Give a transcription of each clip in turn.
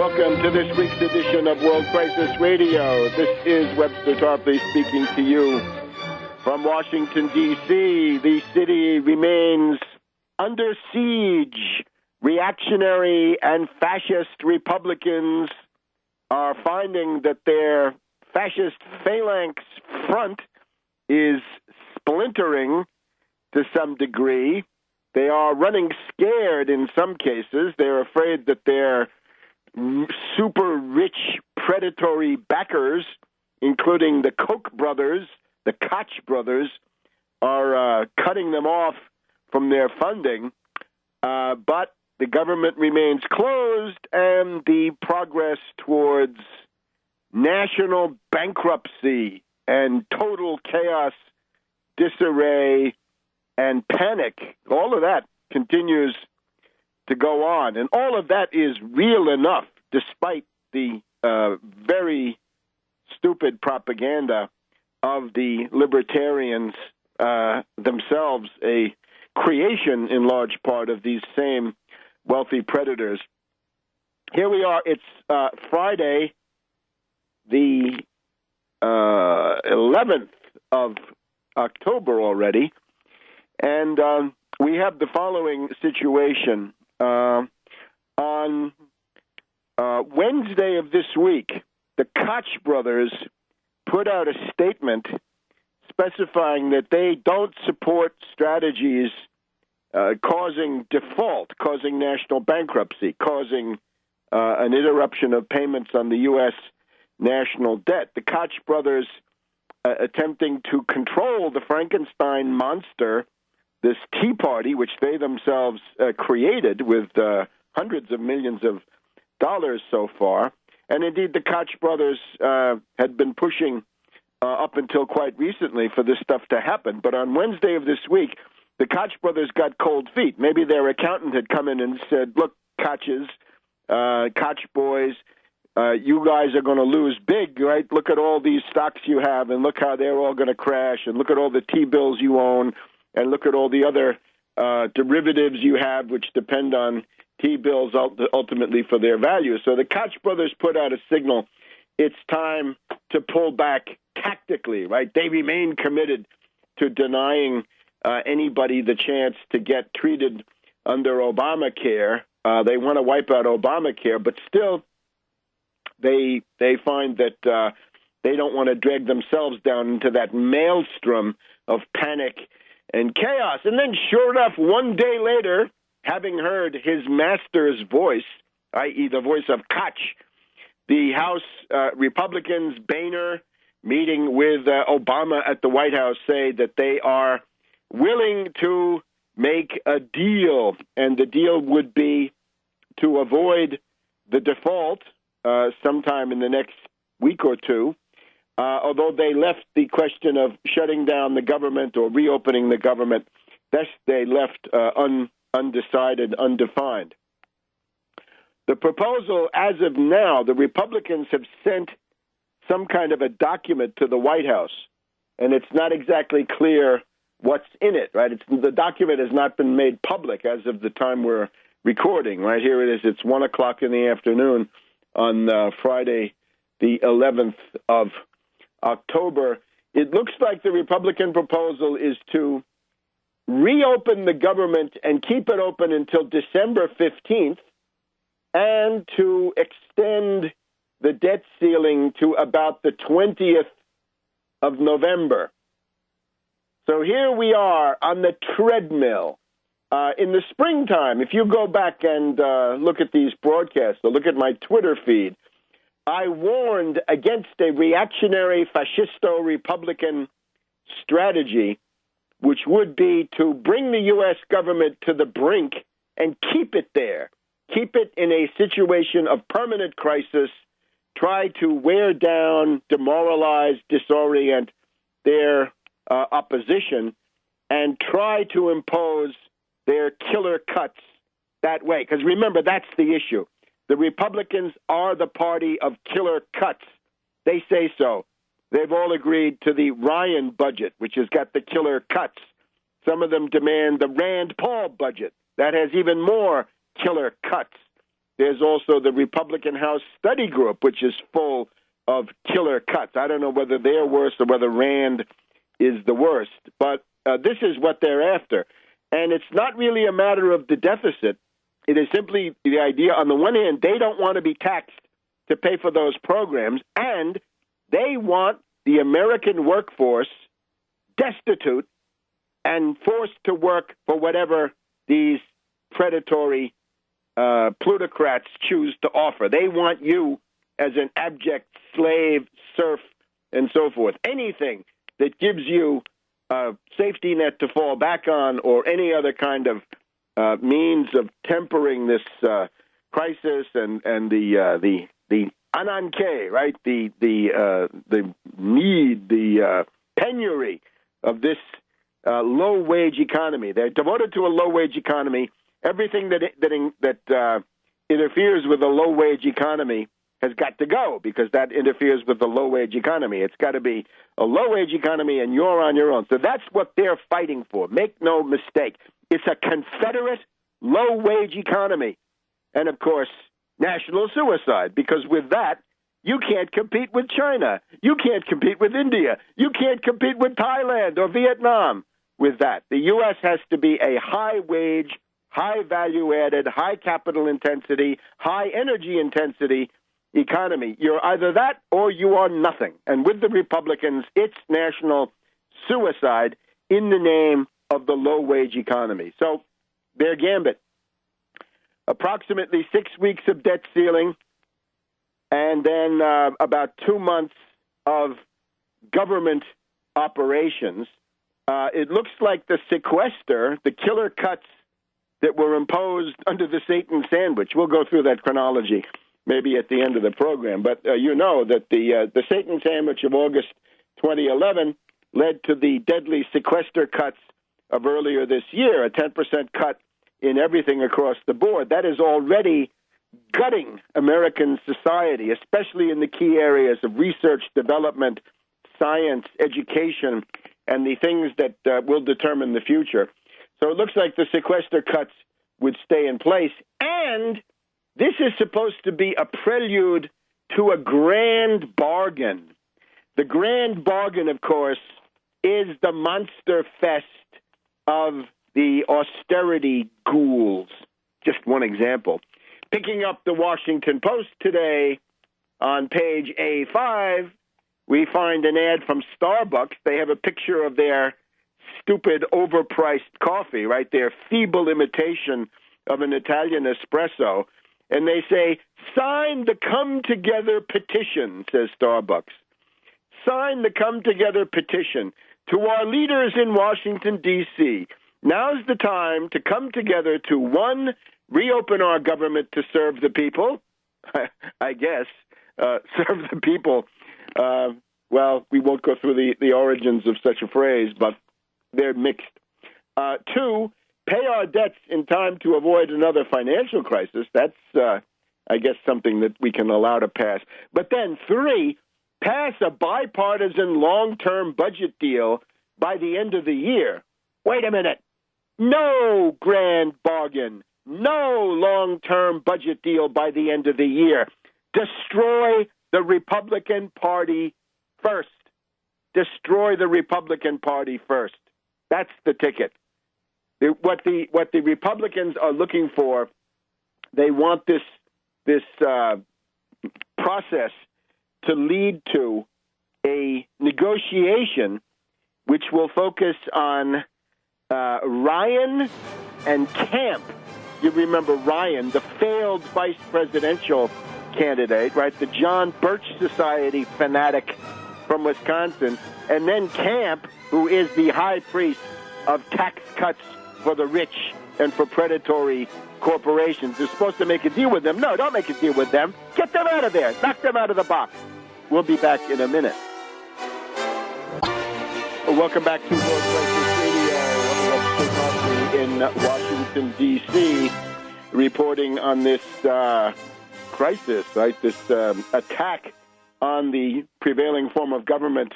Welcome to this week's edition of World Crisis Radio. This is Webster Tarpley speaking to you from Washington, D.C. The city remains under siege. Reactionary and fascist Republicans are finding that their fascist phalanx front is splintering to some degree. They are running scared in some cases. They're afraid that their super rich predatory backers, including the Koch brothers, the Koch brothers, are cutting them off from their funding. But the government remains closed, and the progress towards national bankruptcy and total chaos, disarray, and panic, all of that continues to go on. And all of that is real enough, despite the very stupid propaganda of the libertarians themselves, a creation in large part of these same wealthy predators. Here we are. It's Friday, the 11th of October already, and we have the following situation. On Wednesday of this week, the Koch brothers put out a statement specifying that they don't support strategies causing default, causing national bankruptcy, causing an interruption of payments on the U.S. national debt. The Koch brothers attempting to control the Frankenstein monster, this Tea Party, which they themselves created with hundreds of millions of dollars so far. And indeed, the Koch brothers had been pushing up until quite recently for this stuff to happen. But on Wednesday of this week, the Koch brothers got cold feet. Maybe their accountant had come in and said, look, Koches, Koch boys, you guys are going to lose big, right? Look at all these stocks you have, and look how they're all going to crash, and look at all the T-bills you own, and look at all the other derivatives you have, which depend on T-bills ultimately for their value. So the Koch brothers put out a signal. It's time to pull back tactically, right? They remain committed to denying anybody the chance to get treated under Obamacare. They want to wipe out Obamacare, but still they find that they don't want to drag themselves down into that maelstrom of panic and chaos. And then, sure enough, one day later, having heard his master's voice, i.e. the voice of Koch, the House Republicans, Boehner, meeting with Obama at the White House, say that they are willing to make a deal, and the deal would be to avoid the default sometime in the next week or two, although they left the question of shutting down the government or reopening the government, they left undecided, undefined. The proposal, as of now, the Republicans have sent some kind of a document to the White House, and it's not exactly clear what's in it, right? The document has not been made public as of the time we're recording, right? Here it is. It's 1 o'clock in the afternoon on Friday, the 11th of October. It looks like the Republican proposal is to reopen the government and keep it open until December 15th, and to extend the debt ceiling to about the 20th of November. So here we are on the treadmill. In the springtime, if you go back and look at these broadcasts or look at my Twitter feed, I warned against a reactionary fascisto-Republican strategy, which would be to bring the U.S. government to the brink and keep it there, keep it in a situation of permanent crisis, try to wear down, demoralize, disorient their opposition, and try to impose their killer cuts that way. Because remember, that's the issue. The Republicans are the party of killer cuts. They say so. They've all agreed to the Ryan budget, which has got the killer cuts. Some of them demand the Rand Paul budget. That has even more killer cuts. there's also the Republican House Study Group, which is full of killer cuts. I don't know whether they're worse or whether Rand is the worst, but this is what they're after. And it's not really a matter of the deficit. It is simply the idea, on the one hand, they don't want to be taxed to pay for those programs, and they want the American workforce destitute and forced to work for whatever these predatory plutocrats choose to offer. They want you as an abject slave, serf, and so forth. Anything that gives you a safety net to fall back on, or any other kind of means of tempering this crisis and the ananke, right? The need, the penury of this low wage economy. They're devoted to a low wage economy. Everything that interferes with a low wage economy has got to go, because that interferes with the low wage economy. It's got to be a low wage economy, and you're on your own. So that's what they're fighting for. Make no mistake. It's a Confederate low wage economy. And of course, national suicide, because with that, you can't compete with China. You can't compete with India. You can't compete with Thailand or Vietnam with that. The U.S. has to be a high wage, high value added, high capital intensity, high energy intensity economy. You're either that or you are nothing. And with the Republicans, it's national suicide in the name of the low wage economy. So their gambit: approximately 6 weeks of debt ceiling, and then about 2 months of government operations. It looks like the sequester, the killer cuts that were imposed under the Satan sandwich. We'll go through that chronology maybe at the end of the program. But you know that the Satan sandwich of August 2011 led to the deadly sequester cuts of earlier this year, a 10% cut in everything across the board. That is already gutting American society, especially in the key areas of research, development, science, education, and the things that will determine the future. So it looks like the sequester cuts would stay in place. And this is supposed to be a prelude to a grand bargain. The grand bargain, of course, is the monster fest of the austerity ghouls. Just one example. Picking up the Washington Post today, on page A5, we find an ad from Starbucks. They have a picture of their stupid, overpriced coffee, right? Their feeble imitation of an Italian espresso. And they say, sign the Come Together petition, says Starbucks. Sign the Come Together petition to our leaders in Washington, D.C. Now's the time to come together to, one, reopen our government to serve the people. I guess, serve the people. Well, we won't go through the origins of such a phrase, but they're mixed. Two, pay our debts in time to avoid another financial crisis. That's, I guess, something that we can allow to pass. But then, three, pass a bipartisan long-term budget deal by the end of the year. Wait a minute. No grand bargain. No long-term budget deal by the end of the year. Destroy the Republican Party first. Destroy the Republican Party first. That's the ticket. What the Republicans are looking for, they want this process to lead to a negotiation which will focus on Ryan and Camp. You remember Ryan, the failed vice presidential candidate, right? The John Birch Society fanatic from Wisconsin. And then Camp, who is the high priest of tax cuts for the rich and for predatory corporations. They're supposed to make a deal with them. No, don't make a deal with them. Get them out of there. Knock them out of the box. We'll be back in a minute. Welcome back to World Crisis Radio. Webster Tarpley in Washington, D.C., reporting on this crisis, right? This attack on the prevailing form of government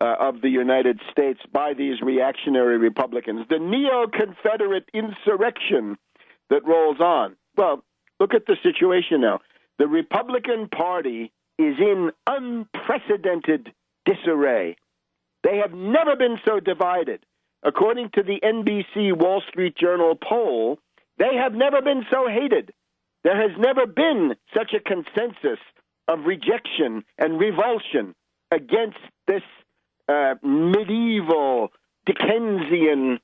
of the United States by these reactionary Republicans, the neo-Confederate insurrection that rolls on. Well, Look at the situation now. The Republican Party is in unprecedented disarray. They have never been so divided. According to the NBC Wall Street Journal poll, they have never been so hated. There has never been such a consensus of rejection and revulsion against this medieval Dickensian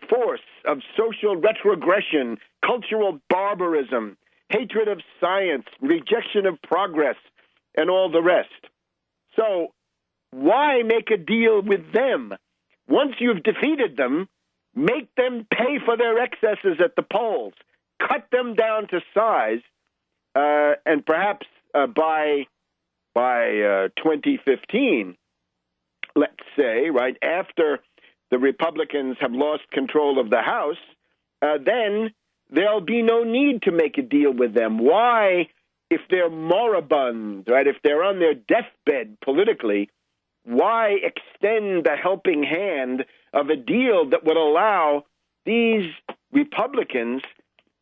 force of social retrogression, cultural barbarism, hatred of science, rejection of progress, and all the rest. So why make a deal with them? Once you've defeated them, make them pay for their excesses at the polls. Cut them down to size, and perhaps by 2015, let's say, right after the Republicans have lost control of the House, then there'll be no need to make a deal with them. Why, if they're moribund, right, if they're on their deathbed politically, why extend the helping hand of a deal that would allow these Republicans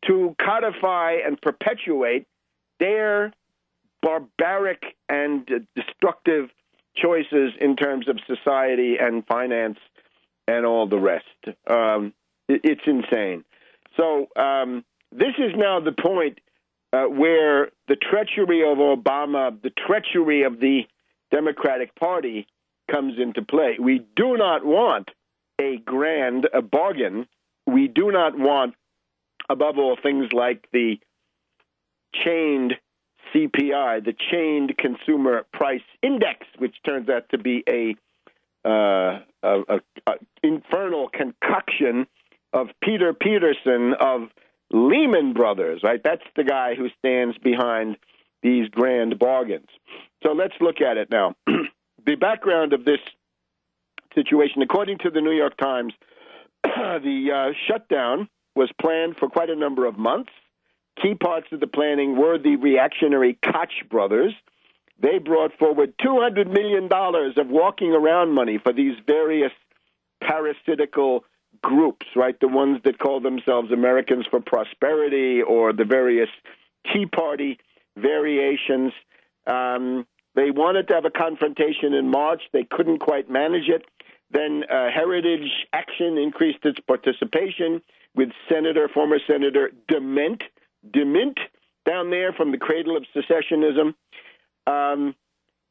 to codify and perpetuate their barbaric and destructive choices in terms of society and finance and all the rest? It's insane. So this is now the point where the treachery of Obama, the treachery of the Democratic Party comes into play. We do not want a bargain. We do not want, above all, things like the chained CPI, the chained consumer price index, which turns out to be a infernal concoction of Peter Peterson of Lehman Brothers, right? That's the guy who stands behind these grand bargains. So let's look at it now. The background of this situation, according to the New York Times, the shutdown was planned for quite a number of months. Key parts of the planning were the reactionary Koch brothers. They brought forward $200 million of walking around money for these various parasitical groups, right? The ones that call themselves Americans for Prosperity or the various Tea Party variations. They wanted to have a confrontation in March. They couldn't quite manage it. Then Heritage Action increased its participation with former Senator DeMint down there from the cradle of secessionism.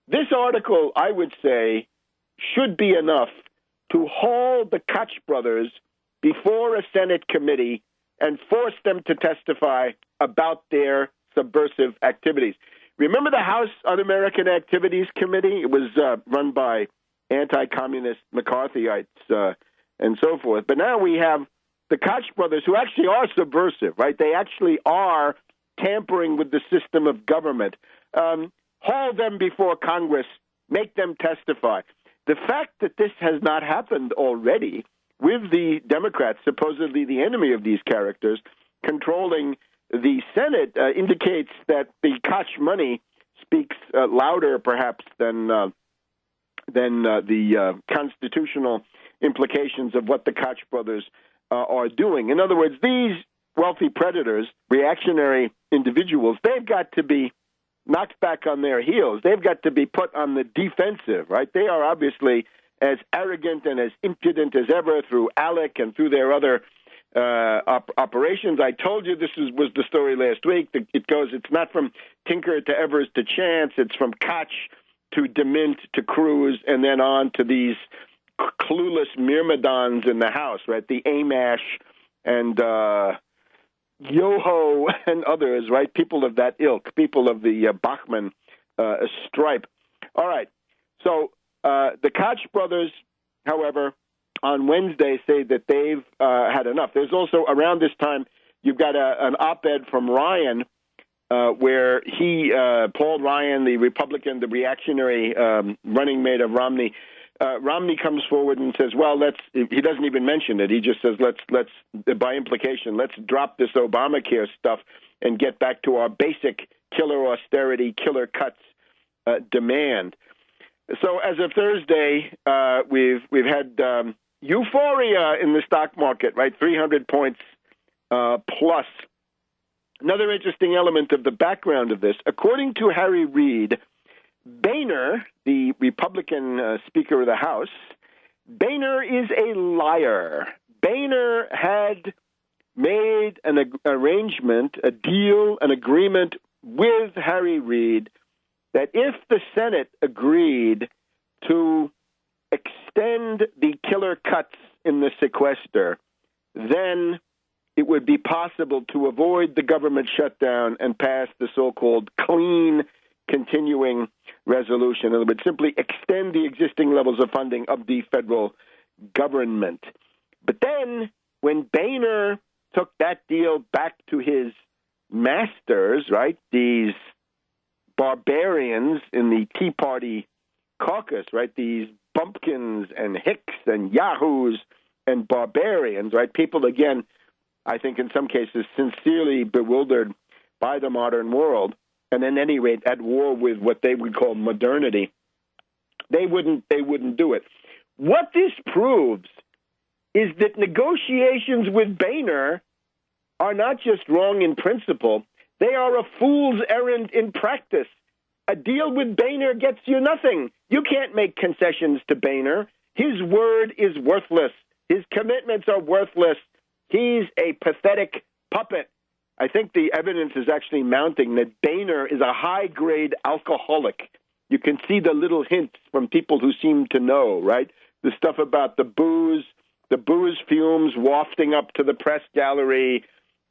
This article, I would say, should be enough to haul the Koch brothers before a Senate committee and force them to testify about their subversive activities. Remember the House Un-American Activities Committee? It was run by anti-communist McCarthyites and so forth. But now we have the Koch brothers, who actually are subversive, right? They actually are tampering with the system of government. Haul them before Congress, make them testify. The fact that this has not happened already, with the Democrats, supposedly the enemy of these characters, controlling the Senate, indicates that the Koch money speaks louder, perhaps, than the constitutional implications of what the Koch brothers are doing. In other words, these wealthy predators, reactionary individuals, they've got to be knocked back on their heels. They've got to be put on the defensive, right? They are obviously as arrogant and as impudent as ever through ALEC and through their other operations. I told you this was the story last week. It goes, it's not from Tinker to Evers to Chance. It's from Koch to DeMint to Cruz and then on to these clueless myrmidons in the House, right? The Amash and Yoho and others, right? People of that ilk, people of the Bachman stripe. All right. So the Koch brothers, however, on Wednesday say that they've had enough. There's also, around this time, you've got an op-ed from Ryan where Paul Ryan, the Republican, the reactionary running mate of Romney, Romney comes forward and says, well, he doesn't even mention it. He just says, let's by implication, let's drop this Obamacare stuff and get back to our basic killer austerity, killer cuts demand. So as of Thursday, we've had euphoria in the stock market, right? 300 points plus Another interesting element of the background of this, according to Harry Reid, Boehner, the Republican Speaker of the House, Boehner is a liar. Boehner had made an arrangement, a deal, an agreement with Harry Reid that if the Senate agreed to extend the killer cuts in the sequester, then it would be possible to avoid the government shutdown and pass the so-called clean continuing resolution. It would simply extend the existing levels of funding of the federal government. But then when Boehner took that deal back to his masters, right, these barbarians in the Tea Party caucus, right, these bumpkins and hicks and yahoos and barbarians, right, people, again, I think in some cases sincerely bewildered by the modern world, and at any rate at war with what they would call modernity, they wouldn't do it. What this proves is that negotiations with Boehner are not just wrong in principle, they are a fool's errand in practice. A deal with Boehner gets you nothing. You can't make concessions to Boehner. His word is worthless. His commitments are worthless. He's a pathetic puppet. I think the evidence is actually mounting that Boehner is a high-grade alcoholic. You can see the little hints from people who seem to know, right? The stuff about the booze fumes wafting up to the press gallery.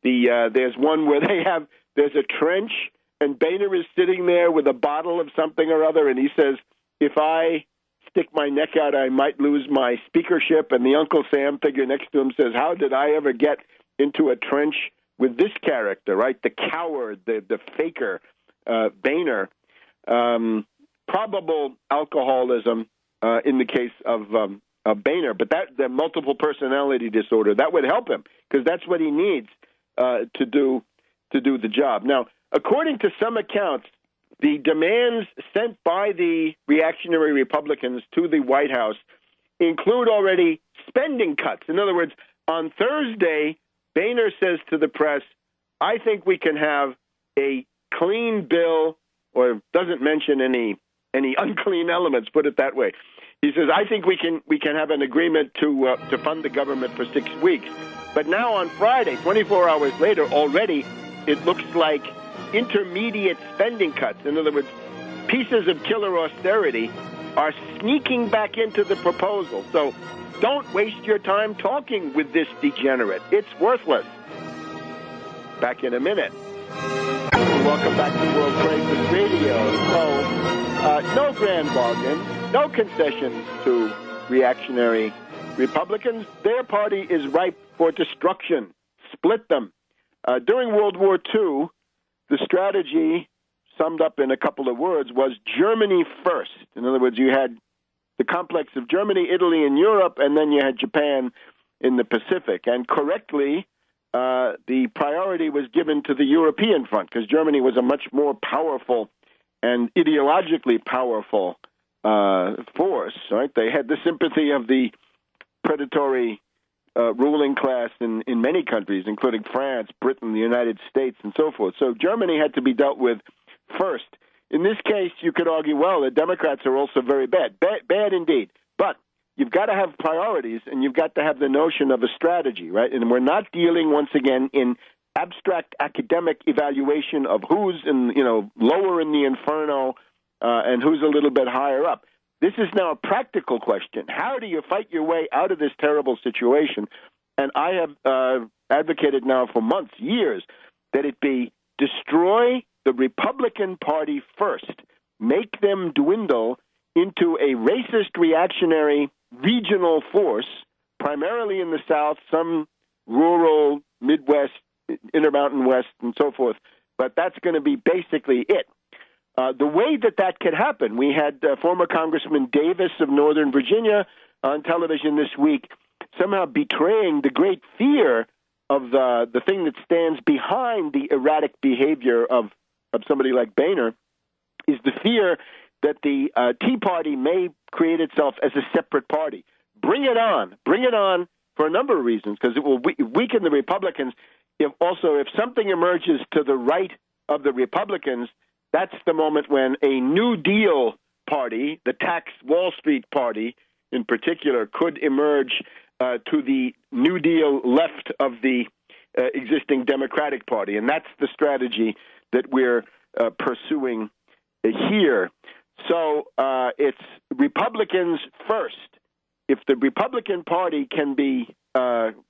There's one where there's a trench, and Boehner is sitting there with a bottle of something or other, and he says, if I stick my neck out, I might lose my speakership. And the Uncle Sam figure next to him says, how did I ever get into a trench with this character, right? The coward, the faker, Boehner. Probable alcoholism in the case of Boehner, but the multiple personality disorder, that would help him because that's what he needs to do the job. Now, according to some accounts, the demands sent by the reactionary Republicans to the White House include already spending cuts. In other words, on Thursday, Boehner says to the press, I think we can have a clean bill, or doesn't mention any unclean elements, put it that way. He says, I think we can have an agreement to fund the government for 6 weeks. But now on Friday, 24 hours later, already it looks like intermediate spending cuts. In other words, pieces of killer austerity are sneaking back into the proposal. So don't waste your time talking with this degenerate. It's worthless. Back in a minute. Welcome back to World Crisis Radio. So, no grand bargain, no concessions to reactionary Republicans. Their party is ripe for destruction. Split them. During World War II, the strategy, summed up in a couple of words, was Germany first. In other words, you had the complex of Germany, Italy, and Europe, and then you had Japan in the Pacific. And correctly, the priority was given to the European front because Germany was a much more powerful and ideologically powerful force. Right? They had the sympathy of the predatory ruling class in many countries, including France, Britain, the United States, and so forth. So Germany had to be dealt with first. In this case, you could argue, well, the Democrats are also very bad. Bad indeed. But you've got to have priorities, and you've got to have the notion of a strategy, right? And we're not dealing, once again, in abstract academic evaluation of who's lower in the inferno and who's a little bit higher up. This is now a practical question. How do you fight your way out of this terrible situation? And I have advocated now for months, years, that it be destroy the Republican Party first, make them dwindle into a racist, reactionary, regional force, primarily in the South, some rural, Midwest, Intermountain West, and so forth. But that's going to be basically it. The way that could happen, we had former Congressman Davis of Northern Virginia on television this week somehow betraying the great fear of the thing that stands behind the erratic behavior of somebody like Boehner, is the fear that the Tea Party may create itself as a separate party. Bring it on for a number of reasons, because it will weaken the Republicans. if something emerges to the right of the Republicans, that's the moment when a New Deal party, the tax Wall Street party in particular, could emerge to the New Deal left of the existing Democratic Party. And that's the strategy that we're pursuing here. So it's Republicans first. If the Republican Party can be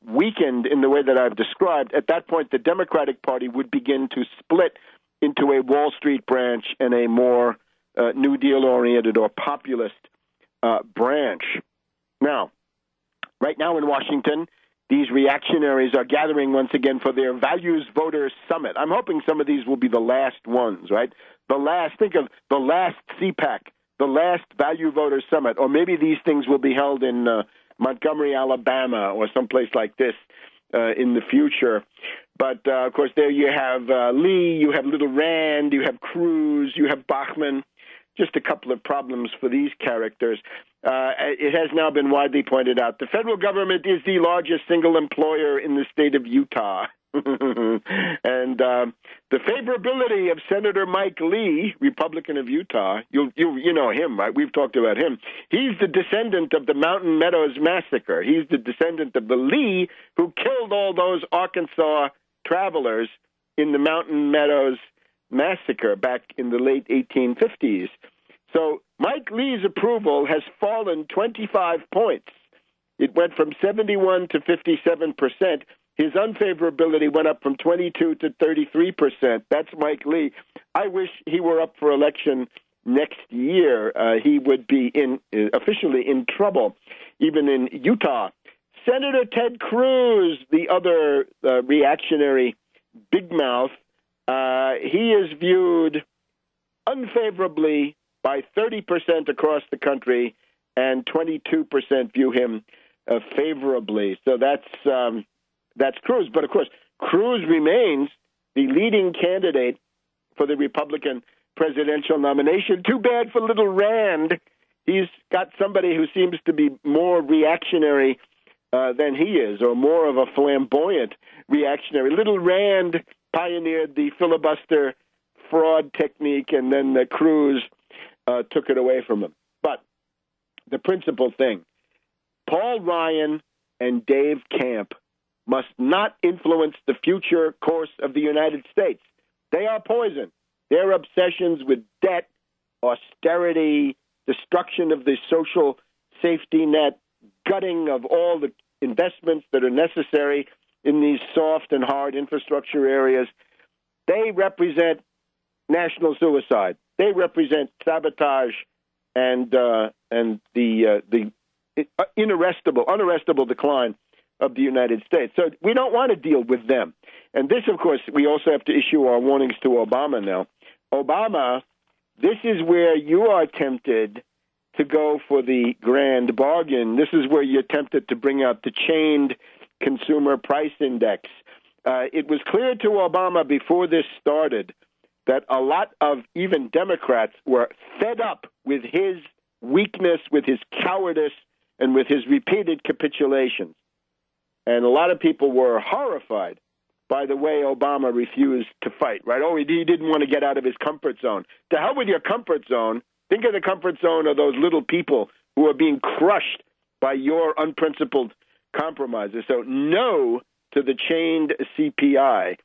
weakened in the way that I've described, at that point the Democratic Party would begin to split into a Wall Street branch and a more New Deal-oriented or populist branch. Now, right now in Washington, these reactionaries are gathering once again for their Values Voters Summit. I'm hoping some of these will be the last ones, right? Think of the last CPAC, the last Value Voters Summit, or maybe these things will be held in Montgomery, Alabama, or someplace like this in the future. But, of course, there you have Lee, you have Little Rand, you have Cruz, you have Bachmann. Just a couple of problems for these characters. It has now been widely pointed out the federal government is the largest single employer in the state of Utah. And the favorability of Senator Mike Lee, Republican of Utah, you know him, right? We've talked about him. He's the descendant of the Mountain Meadows Massacre. He's the descendant of the Lee who killed all those Arkansas travelers in the Mountain Meadows Massacre back in the late 1850s. So Mike Lee's approval has fallen 25 points. It went from 71 to 57%. His unfavorability went up from 22 to 33%. That's Mike Lee. I wish he were up for election next year. He would be officially in trouble, even in Utah. Senator Ted Cruz, the other reactionary big mouth, he is viewed unfavorably by 30% across the country, and 22% view him favorably. So that's Cruz. But, of course, Cruz remains the leading candidate for the Republican presidential nomination. Too bad for Little Rand. He's got somebody who seems to be more reactionary than he is, or more of a flamboyant reactionary. Little Rand pioneered the filibuster fraud technique, and then Cruz took it away from him. But the principal thing, Paul Ryan and Dave Camp must not influence the future course of the United States. They are poison. Their obsessions with debt, austerity, destruction of the social safety net, gutting of all the investments that are necessary in these soft and hard infrastructure areas, they represent national suicide. They represent sabotage and the unarrestable decline of the United States. So we don't want to deal with them. And this, of course, we also have to issue our warnings to Obama now. Obama, this is where you are tempted to go for the grand bargain. This is where you're tempted to bring out the chained consumer price index. It was clear to Obama before this started that a lot of even Democrats were fed up with his weakness, with his cowardice, and with his repeated capitulations. And a lot of people were horrified by the way Obama refused to fight, right? Oh, he didn't want to get out of his comfort zone. To hell with your comfort zone. Think of the comfort zone of those little people who are being crushed by your unprincipled compromises. So no to the chained CPI.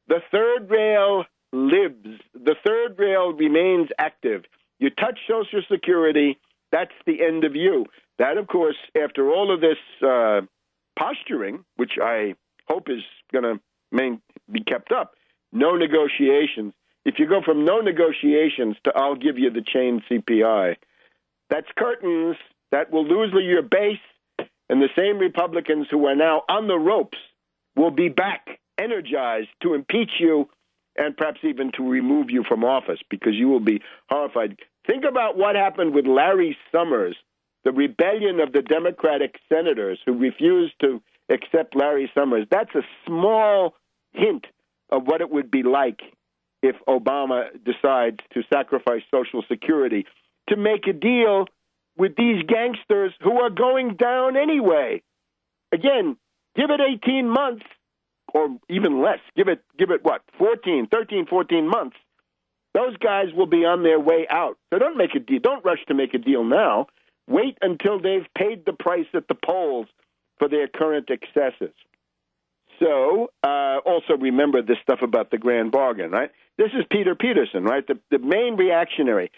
The third rail lives. The third rail remains active. You touch Social Security, that's the end of you. That, of course, after all of this posturing, which I hope is going to be kept up, no negotiations. If you go from no negotiations to I'll give you the chain CPI, that's curtains. That will lose your base, and the same Republicans who are now on the ropes will be back, energized to impeach you and perhaps even to remove you from office, because you will be horrified. Think about what happened with Larry Summers, the rebellion of the Democratic senators who refused to accept Larry Summers. That's a small hint of what it would be like if Obama decides to sacrifice Social Security to make a deal with these gangsters who are going down anyway. Again, give it 18 months, or even less. Give it what, 13, 14 months. Those guys will be on their way out. So don't make a deal. Don't rush to make a deal now. Wait until they've paid the price at the polls for their current excesses. So also remember this stuff about the grand bargain, right? This is Peter Peterson, right? The main reactionary.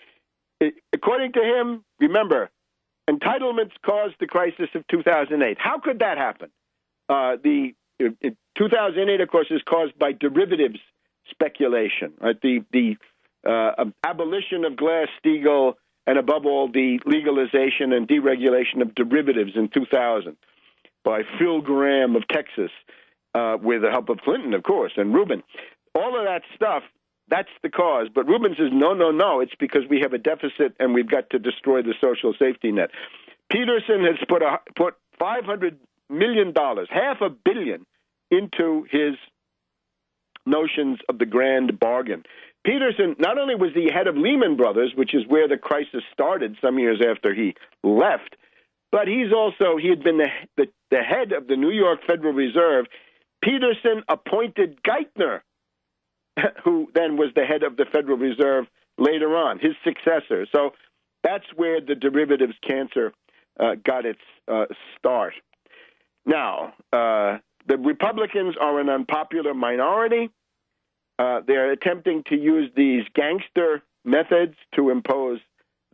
According to him, remember, entitlements caused the crisis of 2008. How could that happen? 2008, of course, is caused by derivatives speculation, right? The abolition of Glass-Steagall, and above all, the legalization and deregulation of derivatives in 2000 by Phil Gramm of Texas, with the help of Clinton, of course, and Rubin. All of that stuff, that's the cause. But Rubin says, no, it's because we have a deficit and we've got to destroy the social safety net. Peterson has put $500 million, $500 million, into his notions of the grand bargain. Peterson, not only was he head of Lehman Brothers, which is where the crisis started some years after he left, but he had been the head of the New York Federal Reserve. Peterson appointed Geithner, who then was the head of the Federal Reserve later on, his successor. So that's where the derivatives cancer got its start. Now, the Republicans are an unpopular minority. They're attempting to use these gangster methods to impose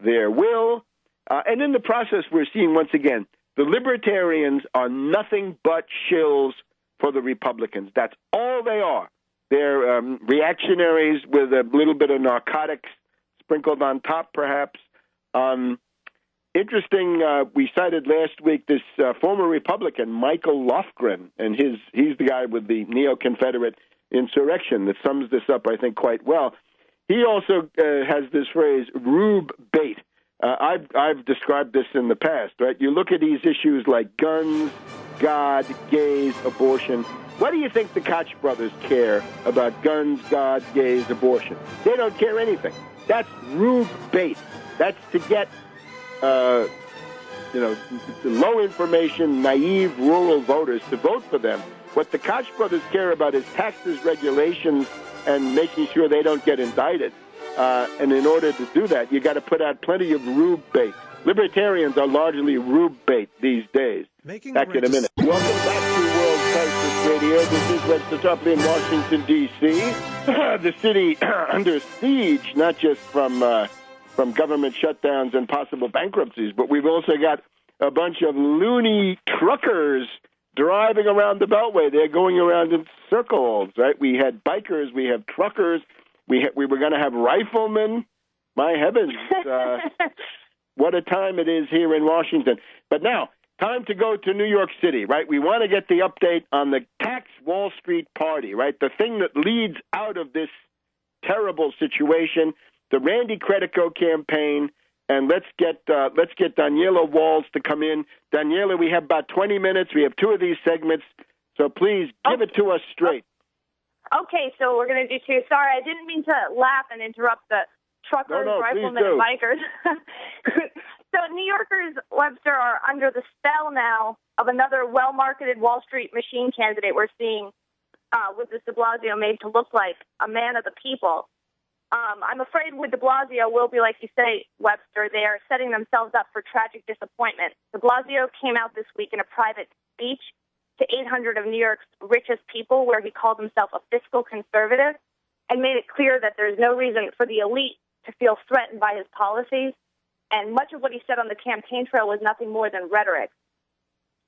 their will. And in the process, we're seeing, once again, the libertarians are nothing but shills for the Republicans. That's all they are. They're reactionaries with a little bit of narcotics sprinkled on top, perhaps. Interesting, we cited last week this former Republican, Michael Lofgren, and he's the guy with the neo-Confederate insurrection that sums this up, I think, quite well. He also has this phrase, rube bait. I've described this in the past, right? You look at these issues like guns, God, gays, abortion. What do you think the Koch brothers care about guns, God, gays, abortion? They don't care anything. That's rube bait. That's to get, low information, naive rural voters to vote for them. What the Koch brothers care about is taxes, regulations, and making sure they don't get indicted. And in order to do that, you got to put out plenty of rube bait. Libertarians are largely rube bait these days. Back in a minute. Welcome back to World Crisis Radio. This is Webster Tarpley in Washington, D.C. The city under siege, not just from government shutdowns and possible bankruptcies, but we've also got a bunch of loony truckers driving around the Beltway. They're going around in circles, right? We had bikers, we have truckers, we were going to have riflemen. My heavens, what a time it is here in Washington. But now, time to go to New York City, right? We want to get the update on the Tax Wall Street Party, right? The thing that leads out of this terrible situation, the Randy Credico campaign. And let's get Daniela Walls to come in. Daniela, we have about 20 minutes. We have two of these segments, so please give it to us straight. Okay, so we're going to do two. Sorry, I didn't mean to laugh and interrupt the truckers, riflemen, and bikers. So New Yorkers, Webster, are under the spell now of another well-marketed Wall Street machine candidate we're seeing with the de Blasio made to look like a man of the people. I'm afraid with de Blasio will be, like you say, Webster, they are setting themselves up for tragic disappointment. De Blasio came out this week in a private speech to 800 of New York's richest people where he called himself a fiscal conservative and made it clear that there's no reason for the elite to feel threatened by his policies. And much of what he said on the campaign trail was nothing more than rhetoric.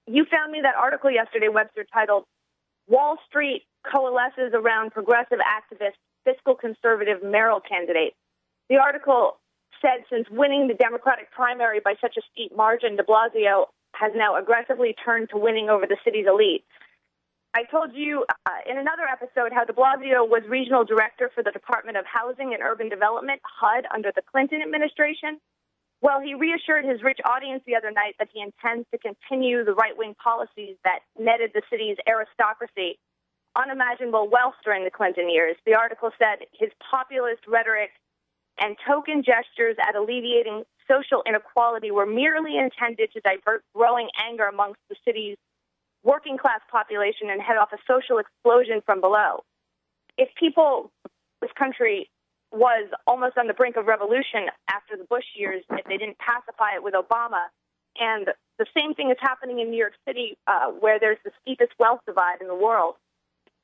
You found me that article yesterday, Webster, titled Wall Street Coalesces Around Progressive Activist Fiscal Conservative Mayoral Candidate. The article said since winning the Democratic primary by such a steep margin, de Blasio has now aggressively turned to winning over the city's elite. I told you in another episode how de Blasio was regional director for the Department of Housing and Urban Development, HUD, under the Clinton administration. Well, he reassured his rich audience the other night that he intends to continue the right-wing policies that netted the city's aristocracy unimaginable wealth during the Clinton years. The article said his populist rhetoric and token gestures at alleviating social inequality were merely intended to divert growing anger amongst the city's working-class population and head off a social explosion from below. If this country was almost on the brink of revolution after the Bush years, if they didn't pacify it with Obama, and the same thing is happening in New York City, where there's the steepest wealth divide in the world.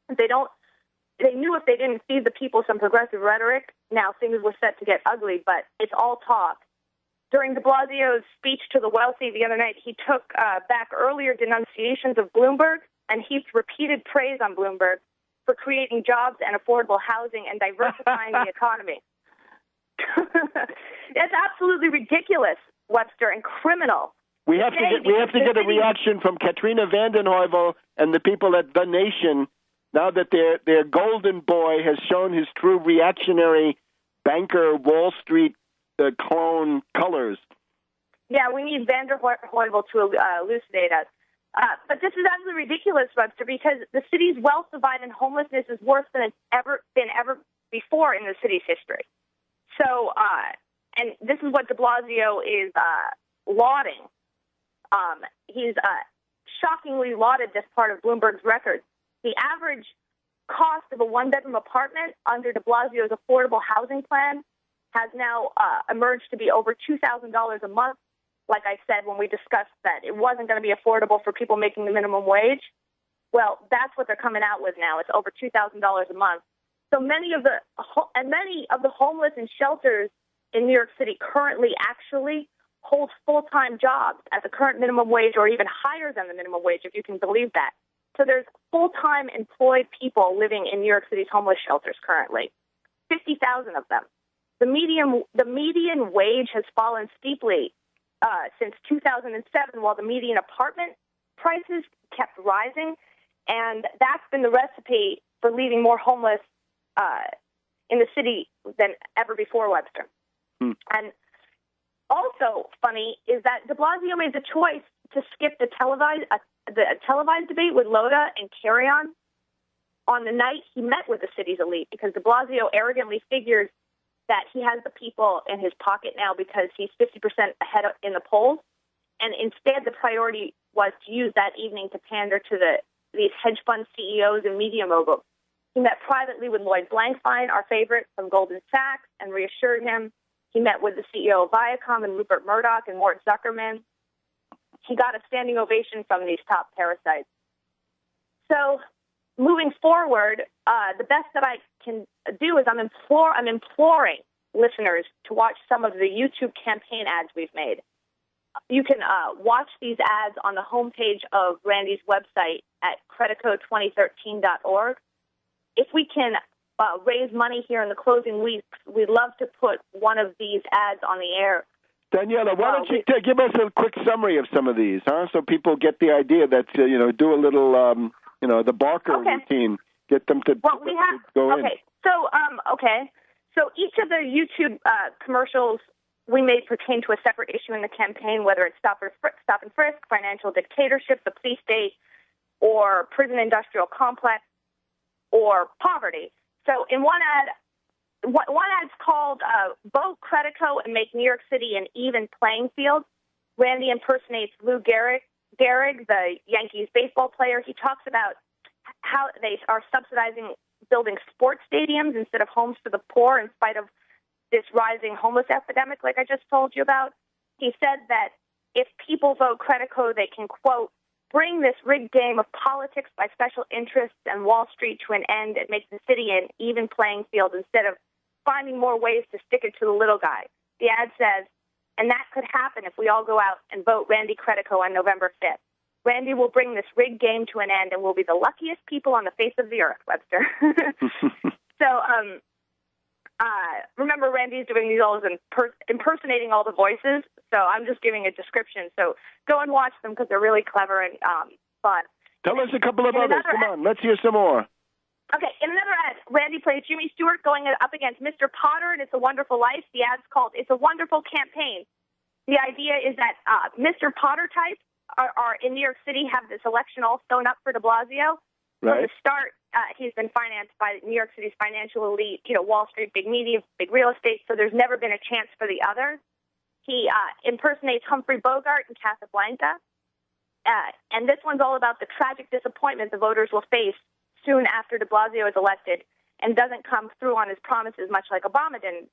They knew if they didn't feed the people some progressive rhetoric, now things were set to get ugly, but it's all talk. During de Blasio's speech to the wealthy the other night, he took back earlier denunciations of Bloomberg and heaped repeated praise on Bloomberg for creating jobs and affordable housing and diversifying the economy. It's absolutely ridiculous, Webster, and criminal. We have to get a reaction from Katrina vanden Heuvel and the people at The Nation now that their golden boy has shown his true reactionary banker Wall Street clone colors. Yeah, we need vanden Heuvel to elucidate us. But this is absolutely ridiculous, Webster, because the city's wealth divide and homelessness is worse than it's ever been before in the city's history. So, and this is what de Blasio is lauding. He's shockingly lauded this part of Bloomberg's record. The average cost of a one-bedroom apartment under de Blasio's affordable housing plan has now emerged to be over $2,000 a month. Like I said when we discussed that it wasn't going to be affordable for people making the minimum wage. Well, that's what they're coming out with now. It's over $2,000 a month. So many of the homeless in shelters in New York City currently actually hold full-time jobs at the current minimum wage or even higher than the minimum wage, if you can believe that. So there's full-time employed people living in New York City's homeless shelters currently, 50,000 of them. The median wage has fallen steeply since 2007, while the median apartment prices kept rising, and that's been the recipe for leaving more homeless in the city than ever before, Webster. And also funny is that de Blasio made the choice to skip the televised debate with Loda and Carry on the night he met with the city's elite, because de Blasio arrogantly figures that he has the people in his pocket now because he's 50% ahead in the polls. And instead, the priority was to use that evening to pander to these hedge fund CEOs and media moguls. He met privately with Lloyd Blankfein, our favorite, from Goldman Sachs, and reassured him. He met with the CEO of Viacom and Rupert Murdoch and Mort Zuckerman. He got a standing ovation from these top parasites. So moving forward, the best that I can do is I'm imploring listeners to watch some of the YouTube campaign ads we've made. You can watch these ads on the homepage of Randy's website at creditcode2013.org. If we can raise money here in the closing weeks, we'd love to put one of these ads on the air. Daniela, why don't you give us a quick summary of some of these, so people get the idea that, do a little, the Barker routine, get them to go in. So each of the YouTube commercials we made pertain to a separate issue in the campaign, whether it's stop and frisk, financial dictatorship, the police state, or prison industrial complex, or poverty. So in one ad's called Vote Credico and Make New York City an Even Playing Field. Randy impersonates Lou Gehrig, the Yankees baseball player. He talks about how they are subsidizing building sports stadiums instead of homes for the poor in spite of this rising homeless epidemic, like I just told you about. He said that if people vote Credico, they can, quote, bring this rigged game of politics by special interests and Wall Street to an end and make the city an even playing field instead of finding more ways to stick it to the little guy. The ad says, and that could happen if we all go out and vote Randy Credico on November 5th. Randy will bring this rigged game to an end and we'll be the luckiest people on the face of the earth, Webster. So, remember, Randy's doing these all impersonating all the voices, so I'm just giving a description. So go and watch them because they're really clever and fun. Tell us a couple of others. Come on, let's hear some more. Okay, in another ad, Randy plays Jimmy Stewart going up against Mr. Potter and It's a Wonderful Life. The ad's called It's a Wonderful Campaign. The idea is that Mr. Potter types are in New York City have this election all sewn up for de Blasio. Right. From the start, he's been financed by New York City's financial elite, Wall Street, big media, big real estate, so there's never been a chance for the others. He impersonates Humphrey Bogart in Casablanca. And this one's all about the tragic disappointment the voters will face soon after de Blasio is elected and doesn't come through on his promises, much like Obama didn't.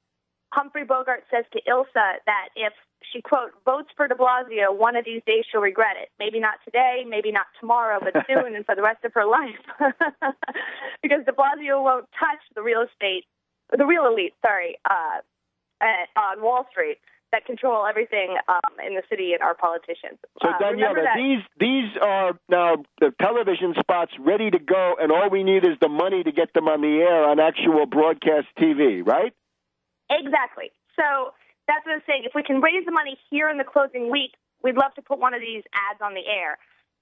Humphrey Bogart says to Ilsa that if she, quote, votes for de Blasio, one of these days she'll regret it. Maybe not today, maybe not tomorrow, but soon and for the rest of her life. Because de Blasio won't touch the real elite, on Wall Street that control everything in the city and our politicians. So, Daniela, these are now the television spots ready to go, and all we need is the money to get them on the air on actual broadcast TV, right? Exactly. So that's what I'm saying. If we can raise the money here in the closing week, we'd love to put one of these ads on the air.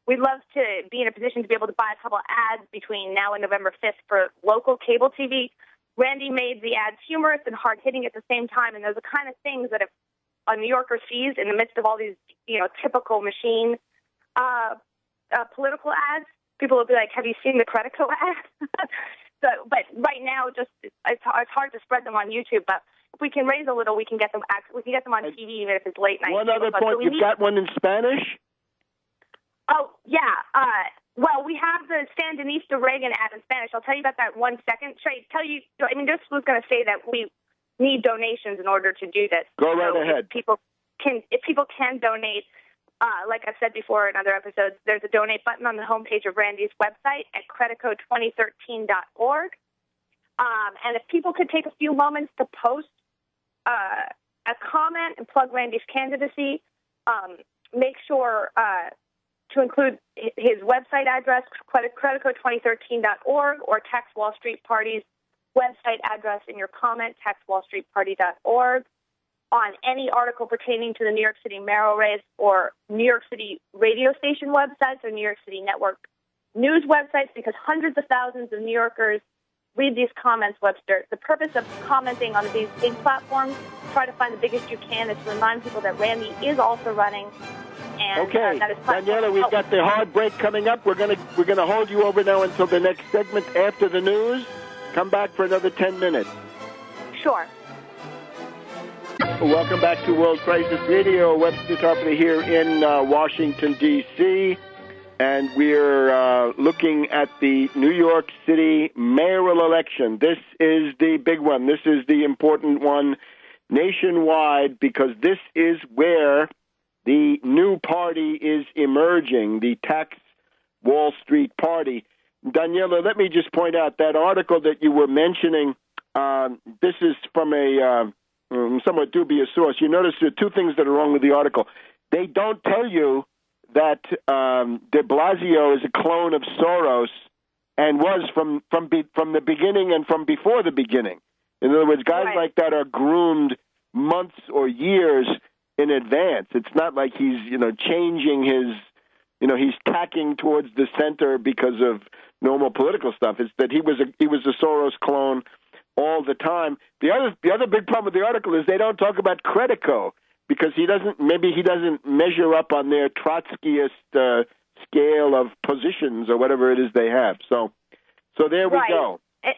We'd love to be in a position to be able to buy a couple of ads between now and November 5th for local cable TV. Randy made the ads humorous and hard-hitting at the same time, and those are the kind of things that if a New Yorker sees in the midst of all these, typical machine political ads, people will be like, have you seen the Credico ad? But right now, it's hard to spread them on YouTube, but if we can raise a little, we can get them on TV, even if it's late night. One other point, you've got one in Spanish? Oh, yeah. Well, we have the Sandinista Reagan ad in Spanish. I'll tell you about that in 1 second. Should I tell you? This was going to say that we need donations in order to do this. Go right ahead. If people can donate, like I've said before in other episodes, there's a donate button on the homepage of Randy's website at credico2013.org. And if people could take a few moments to post a comment and plug Randy's candidacy, make sure to include his website address, credico2013.org, or text Wall Street Party's website address in your comment, textwallstreetparty.org, on any article pertaining to the New York City mayoral race or New York City radio station websites or New York City network news websites, because hundreds of thousands of New Yorkers read these comments, Webster. The purpose of commenting on these big platforms, try to find the biggest you can, is to remind people that Randy is also running. And, okay, Daniela, we've got the hard break coming up. We're gonna hold you over now until the next segment after the news. Come back for another 10 minutes. Sure. Welcome back to World Crisis Radio. Webster Tarpley here in Washington, D.C., and we're looking at the New York City mayoral election. This is the big one. This is the important one nationwide, because this is where the new party is emerging, the Tax Wall Street Party. Daniela, let me just point out that article that you were mentioning. This is from a somewhat dubious source. You notice there are two things that are wrong with the article. They don't tell you that de Blasio is a clone of Soros and was from the beginning and from before the beginning. In other words, guys like that are groomed months or years in advance. It's not like he's changing his, he's tacking towards the center because of normal political stuff. It's that he was a Soros clone all the time. The other big problem with the article is they don't talk about Credico, because he doesn't measure up on their Trotskyist scale of positions or whatever it is they have. So there we go. I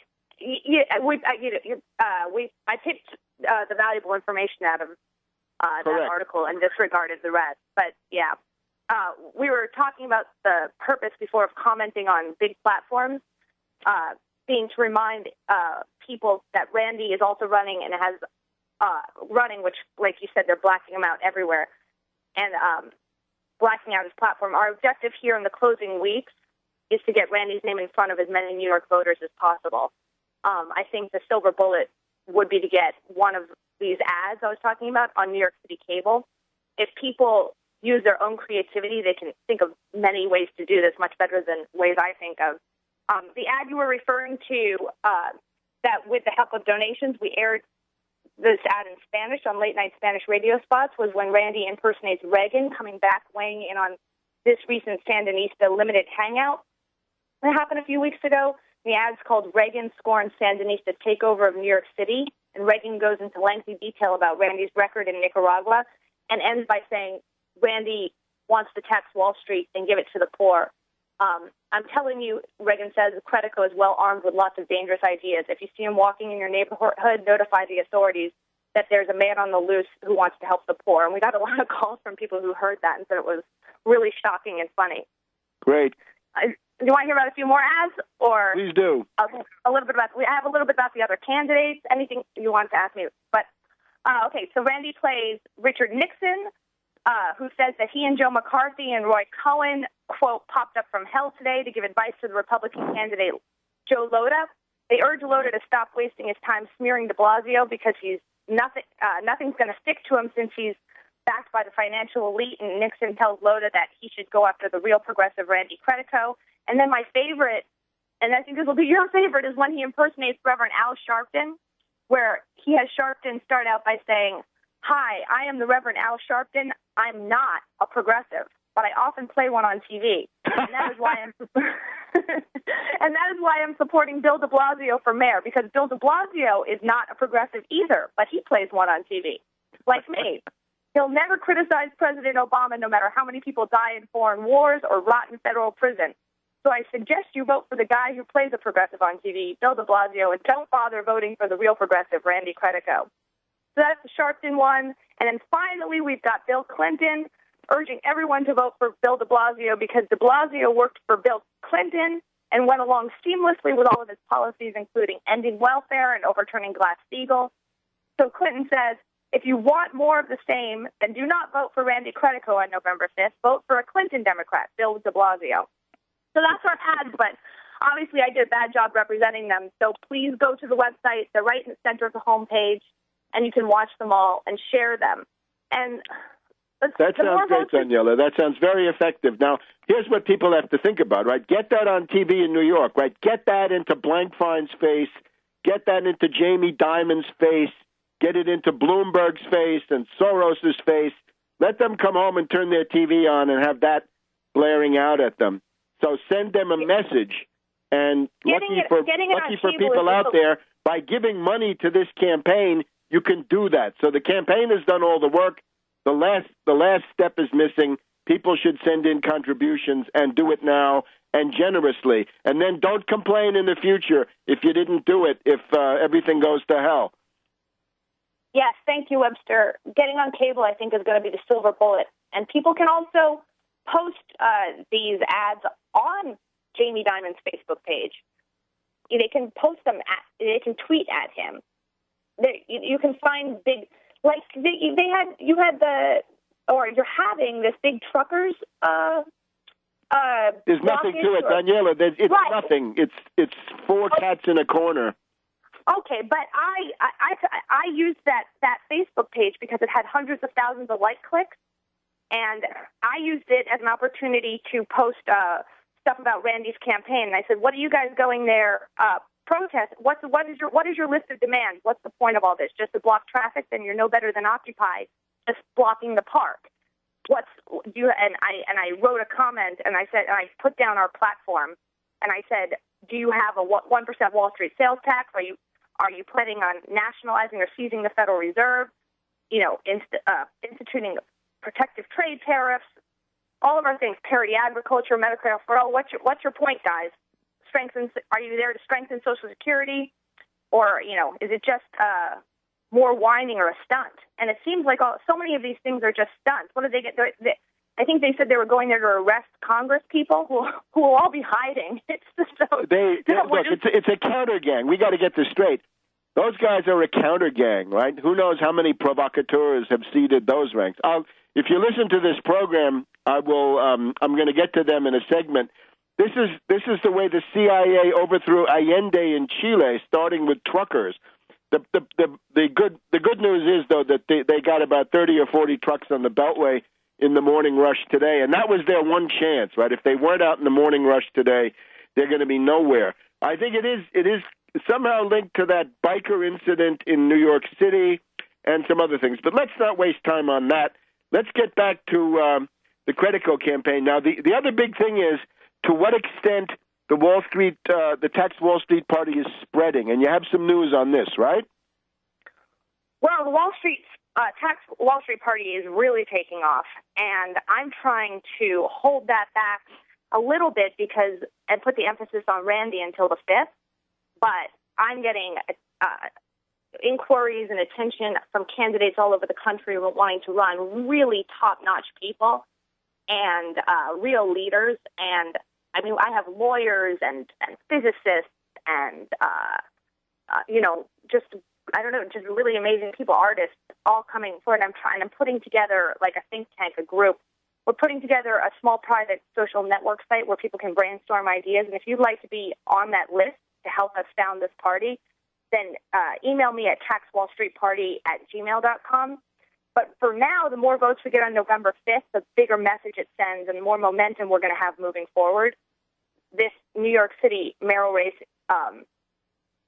picked the valuable information out of that article and disregarded the rest. But yeah, we were talking about the purpose before of commenting on big platforms, being to remind people that Randy is also running and has running, which, like you said, they're blacking him out everywhere and blacking out his platform. Our objective here in the closing weeks is to get Randy's name in front of as many New York voters as possible. I think the silver bullet would be to get one of these ads I was talking about on New York City cable. If people use their own creativity, they can think of many ways to do this, much better than ways I think of. The ad you were referring to, that with the help of donations, we aired this ad in Spanish on late-night Spanish radio spots, was when Randy impersonates Reagan, coming back, weighing in on this recent Sandinista limited hangout that happened a few weeks ago. The ad's called Reagan Scorns Sandinista Takeover of New York City, and Reagan goes into lengthy detail about Randy's record in Nicaragua and ends by saying Randy wants to tax Wall Street and give it to the poor. I'm telling you, Reagan says, Credico is well armed with lots of dangerous ideas. If you see him walking in your neighborhood, notify the authorities. that there's a man on the loose who wants to help the poor. And we got a lot of calls from people who heard that and said it was really shocking and funny. Great. Do you want to hear about a few more ads? Or please do. A little bit about. I have a little bit about the other candidates. Anything you want to ask me? But okay. So Randy plays Richard Nixon, who says that he and Joe McCarthy and Roy Cohn, quote, popped up from hell today to give advice to the Republican candidate Joe Lhota. They urge Lhota to stop wasting his time smearing de Blasio because nothing's going to stick to him since he's backed by the financial elite, and Nixon tells Lhota that he should go after the real progressive Randy Credico. And then my favorite, and I think this will be your favorite, is when he impersonates Reverend Al Sharpton, where he has Sharpton start out by saying, "Hi, I am the Reverend Al Sharpton. I'm not a progressive, but I often play one on TV, and that is why I'm supporting Bill de Blasio for mayor, because Bill de Blasio is not a progressive either, but he plays one on TV, like me. He'll never criticize President Obama, no matter how many people die in foreign wars or rot in federal prison. So I suggest you vote for the guy who plays a progressive on TV, Bill de Blasio, and don't bother voting for the real progressive, Randy Credico." So that's the Sharpton one. And then finally, we've got Bill Clinton urging everyone to vote for Bill de Blasio because de Blasio worked for Bill Clinton and went along seamlessly with all of his policies, including ending welfare and overturning Glass-Steagall. So Clinton says, if you want more of the same, then do not vote for Randy Credico on November 5th. Vote for a Clinton Democrat, Bill de Blasio. So that's our ads, but obviously I did a bad job representing them. So please go to the website. They're right in the center of the homepage, and you can watch them all and share them. And that sounds great, Daniela. That sounds very effective. Now, here's what people have to think about, right? Get that on TV in New York, right? Get that into Blankfein's face. Get that into Jamie Dimon's face. Get it into Bloomberg's face and Soros's face. Let them come home and turn their TV on and have that blaring out at them. So send them a message. And lucky for people out there, by giving money to this campaign, you can do that. So the campaign has done all the work. The last step is missing. People should send in contributions and do it now and generously. And then don't complain in the future if you didn't do it, if everything goes to hell. Yes, thank you, Webster. Getting on cable, I think, is going to be the silver bullet. And people can also post these ads on Jamie Dimon's Facebook page. They can post them. They can tweet at him. You can find big, like you're having this big truckers. There's nothing to it, Daniela. It's right. Nothing. It's four cats in a corner. Okay, but I used that Facebook page because it had hundreds of thousands of like clicks, and I used it as an opportunity to post stuff about Randy's campaign. And I said, "What are you guys going there protest? What is your list of demands? What's the point of all this? Just to block traffic? Then you're no better than Occupy, just blocking the park. And I wrote a comment, and I said, and I put down our platform, and I said, do you have a 1% Wall Street sales tax? Are you planning on nationalizing or seizing the Federal Reserve? Instituting protective trade tariffs, all of our things, parity agriculture, Medicare for all. What's your point, guys? Are you there to strengthen Social Security, or is it just more whining or a stunt? And it seems like so many of these things are just stunts. What did they get? I think they said they were going there to arrest Congress people who will all be hiding. It's just so. It's a counter gang. We got to get this straight. Those guys are a counter gang, right? Who knows how many provocateurs have seeded those ranks? If you listen to this program, I will. I'm going to get to them in a segment. This is the way the CIA overthrew Allende in Chile, starting with truckers. The good news is though that they got about 30 or 40 trucks on the Beltway in the morning rush today, and that was their one chance, right? If they weren't out in the morning rush today, they're going to be nowhere. I think it is somehow linked to that biker incident in New York City and some other things. But let's not waste time on that. Let's get back to the Credico campaign. Now, the other big thing is to what extent the Tax Wall Street Party is spreading, and you have some news on this, right? Well, the Tax Wall Street Party is really taking off, and I'm trying to hold that back a little bit and put the emphasis on Randy until the 5th. But I'm getting inquiries and attention from candidates all over the country who are wanting to run, really top-notch people and real leaders. And, I mean, I have lawyers and physicists and, just really amazing people, artists, all coming forward. I'm putting together, like a think tank, a group. We're putting together a small private social network site where people can brainstorm ideas. And if you'd like to be on that list to help us found this party, then email me at taxwallstreetparty@gmail.com. But for now, the more votes we get on November 5th, the bigger message it sends and the more momentum we're going to have moving forward. This New York City mayoral race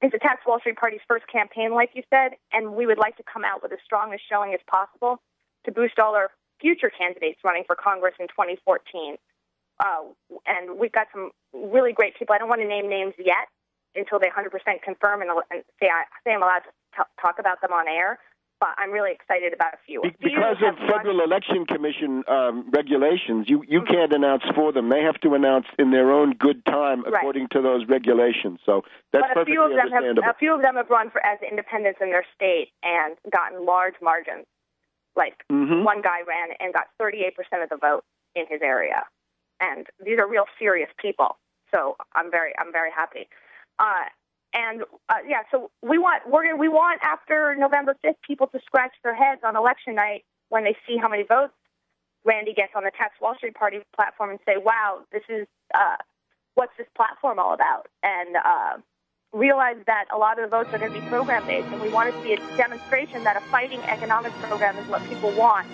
is the Tax Wall Street Party's first campaign, like you said, and we would like to come out with the strongest showing as possible to boost all our future candidates running for Congress in 2014. And we've got some really great people. I don't want to name names yet until they 100% confirm and say I'm allowed to talk about them on air. But I'm really excited about a few. Because of Federal Election Commission regulations, you can't announce for them. They have to announce in their own good time according to those regulations. So that's perfectly understandable. A few of them have run as independents in their state and gotten large margins. Like one guy ran and got 38% of the vote in his area, and these are real serious people. So I'm very happy. So we want after November 5th people to scratch their heads on election night when they see how many votes Randy gets on the Tax Wall Street Party platform and say, "Wow, this is what's this platform all about?" And realize that a lot of the votes are going to be program-based, and we want it to be a demonstration that a fighting economic program is what people want,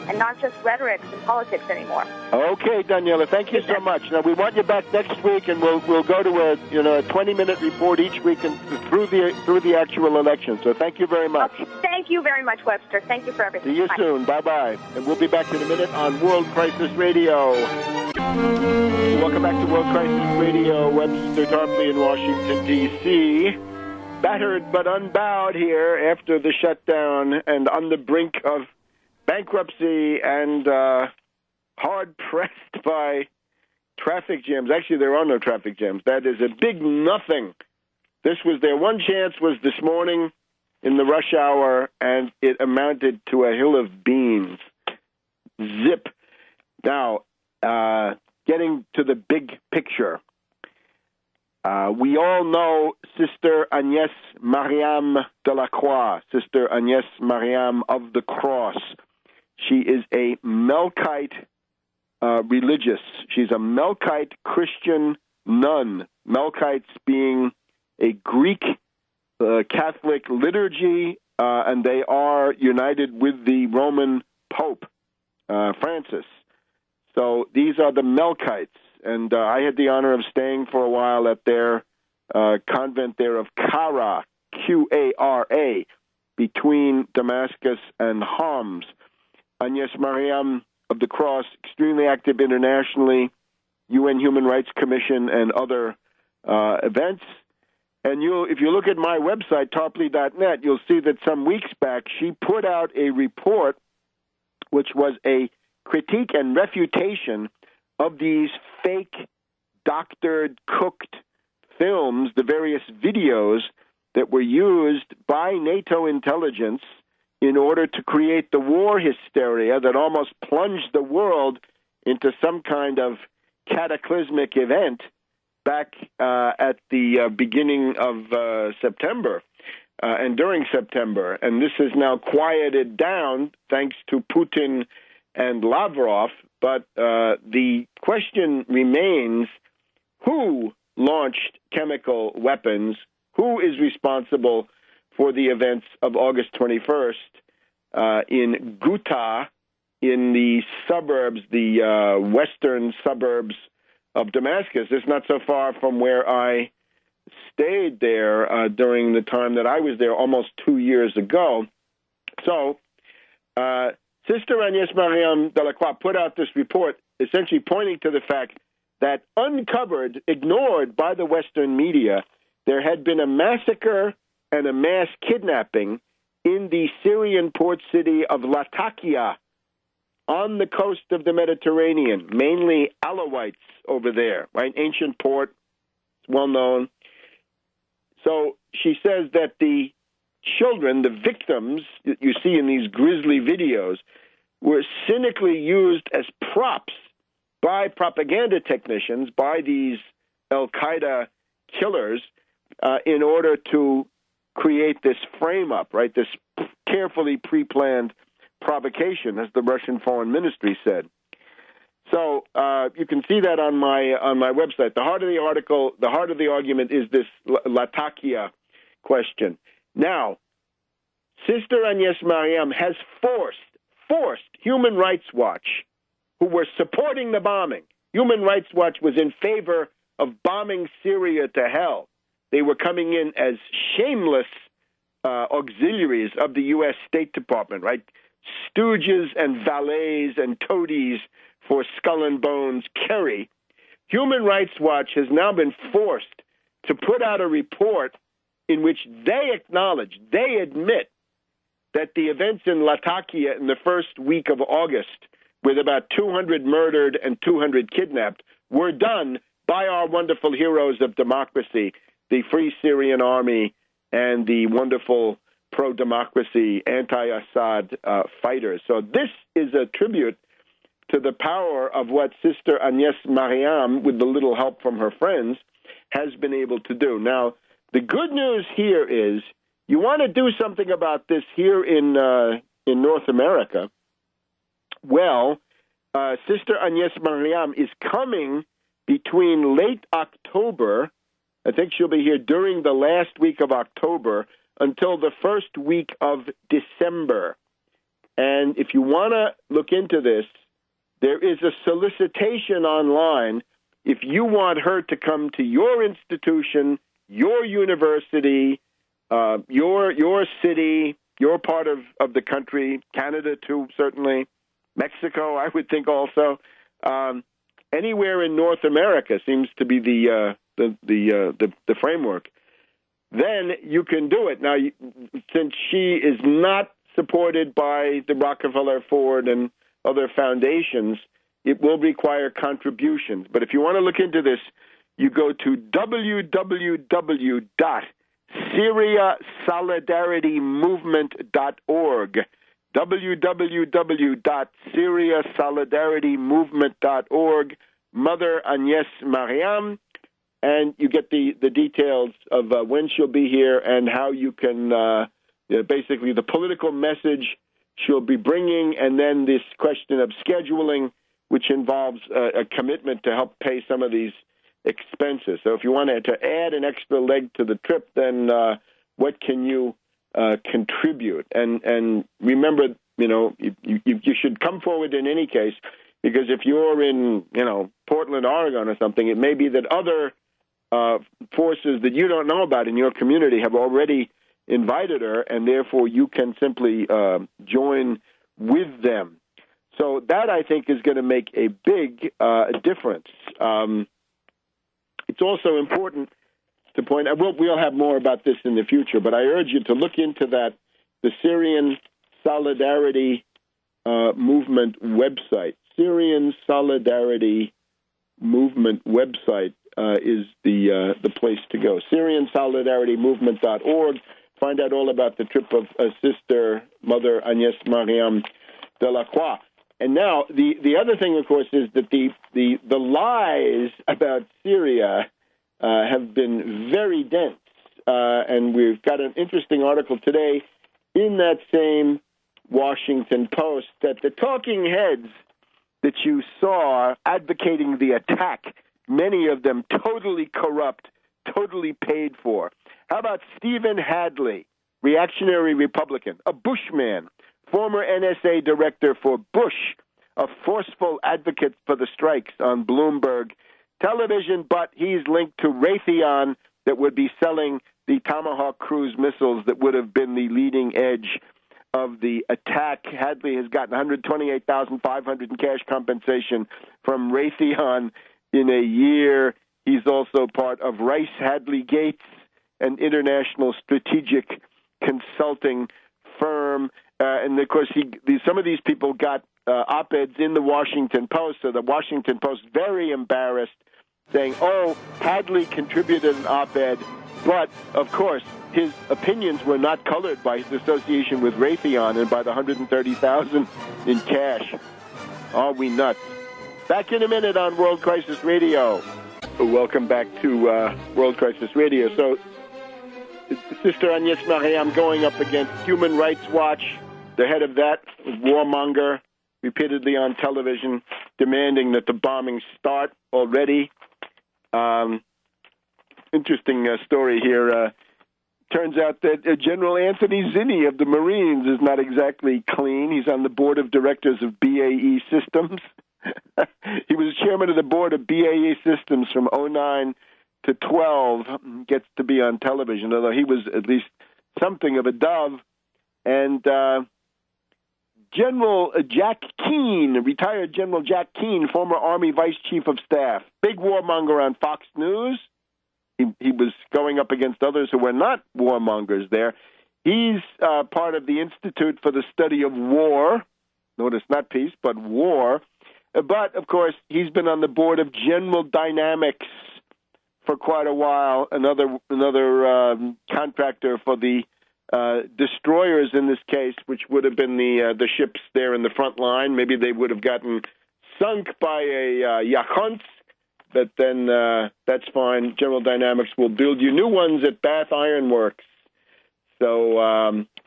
and not just rhetoric and politics anymore. Okay, Daniela, thank you so much. Now, we want you back next week, and we'll go to a 20-minute report each week and through the actual election. So thank you very much. Okay. Thank you very much, Webster. Thank you for everything. See you soon. Bye-bye. And we'll be back in a minute on World Crisis Radio. Welcome back to World Crisis Radio. Webster Tarpley in Washington, D.C. Battered but unbowed here after the shutdown and on the brink of bankruptcy and hard-pressed by traffic jams. Actually, there are no traffic jams. That is a big nothing. This was their one chance was this morning in the rush hour, and it amounted to a hill of beans. Zip. Now, getting to the big picture. We all know Sister Agnès Mariam de la Croix, Sister Agnès Mariam of the Cross. She is a Melkite religious. She's a Melkite Christian nun. Melkites being a Greek Catholic liturgy, and they are united with the Roman Pope, Francis. So these are the Melkites. And I had the honor of staying for a while at their convent there of Qara, Qara, between Damascus and Homs. Agnès Mariam of the Cross, extremely active internationally, UN Human Rights Commission, and other events. And if you look at my website, tarpley.net, you'll see that some weeks back she put out a report which was a critique and refutation of these fake, doctored, cooked films, the various videos that were used by NATO intelligence in order to create the war hysteria that almost plunged the world into some kind of cataclysmic event back at the beginning of September and during September. And this has now quieted down thanks to Putin and Lavrov. But the question remains, who launched chemical weapons? Who is responsible for the events of August 21st in Ghouta, in the suburbs, the western suburbs of Damascus? It's not so far from where I stayed there during the time that I was there almost 2 years ago. So Sister Agnès Mariam de la Croix put out this report essentially pointing to the fact that uncovered, ignored by the Western media, there had been a massacre and a mass kidnapping in the Syrian port city of Latakia on the coast of the Mediterranean, mainly Alawites over there, right? Ancient port, it's well known. So she says that the children, the victims that you see in these grisly videos, were cynically used as props by propaganda technicians, by these al-Qaeda killers, in order to create this frame-up, right, this carefully pre-planned provocation, as the Russian Foreign Ministry said. So you can see that on my website. The heart of the article, the heart of the argument is this Latakia question. Now, Sister Agnes Mariam has forced Human Rights Watch, who were supporting the bombing. Human Rights Watch was in favor of bombing Syria to hell. They were coming in as shameless auxiliaries of the U.S. State Department, right? Stooges and valets and toadies for Skull and Bones Kerry. Human Rights Watch has now been forced to put out a report in which they acknowledge, they admit that the events in Latakia in the first week of August, with about 200 murdered and 200 kidnapped, were done by our wonderful heroes of democracy, the Free Syrian Army and the wonderful pro-democracy, anti-Assad fighters. So this is a tribute to the power of what Sister Agnes Mariam, with the little help from her friends, has been able to do. Now, the good news here is you want to do something about this here in North America. Well, Sister Agnes Mariam is coming between late October, I think she'll be here during the last week of October, until the first week of December. And if you want to look into this, there is a solicitation online if you want her to come to your institution, your university, your city, your part of the country, Canada too, certainly, Mexico, I would think also. Anywhere in North America seems to be the framework. Then you can do it. Now, since she is not supported by the Rockefeller, Ford, and other foundations, it will require contributions. But if you want to look into this, you go to www.syriasolidaриtymovement.org, www.syriasolidarymovement.org, Mother Agnes Mariam, and you get the details of when she'll be here and how you can, basically the political message she'll be bringing, and then this question of scheduling, which involves a commitment to help pay some of these expenses. So if you wanted to add an extra leg to the trip, then what can you contribute? And remember, you should come forward in any case, because if you're in, Portland, Oregon or something, it may be that other forces that you don't know about in your community have already invited her, and therefore you can simply join with them. So that, I think, is going to make a big difference. It's also important to point out, we'll have more about this in the future, but I urge you to look into that, the Syrian Solidarity Movement website. Syrian Solidarity Movement website is the place to go. SyrianSolidarityMovement.org. Find out all about the trip of Sister Mother Agnes Mariam Delacroix. And now the other thing, of course, is that the lies about Syria have been very dense, and we've got an interesting article today in that same Washington Post that the talking heads that you saw advocating the attack, many of them totally corrupt, totally paid for. How about Stephen Hadley, reactionary Republican, a Bushman, former NSA director for Bush, a forceful advocate for the strikes on Bloomberg television, but he's linked to Raytheon that would be selling the Tomahawk cruise missiles that would have been the leading edge of the attack. Hadley has gotten $128,500 in cash compensation from Raytheon in a year. He's also part of Rice Hadley Gates, an international strategic consulting firm. And, of course, some of these people got op-eds in the Washington Post, so the Washington Post very embarrassed saying, oh, Hadley contributed an op-ed, but, of course, his opinions were not colored by his association with Raytheon and by the $130,000 in cash. Are we nuts? Back in a minute on World Crisis Radio. Welcome back to World Crisis Radio. So, Sister Agnes Marie, I'm going up against Human Rights Watch, the head of that, warmonger, repeatedly on television, demanding that the bombings start already. Interesting story here. Turns out that General Anthony Zinni of the Marines is not exactly clean. He's on the board of directors of BAE Systems. He was chairman of the board of BAE Systems from 2009 to 12. Gets to be on television, although he was at least something of a dove. And General Jack Keane, retired General Jack Keane, former Army Vice Chief of Staff, big warmonger on Fox News. He was going up against others who were not warmongers there. He's part of the Institute for the Study of War. Notice not peace, but war. But, of course, he's been on the board of General Dynamics for quite a while, another contractor for the destroyers in this case, which would have been the ships there in the front line. Maybe they would have gotten sunk by a Yachons, but then that's fine. General Dynamics will build you new ones at Bath Iron Works. So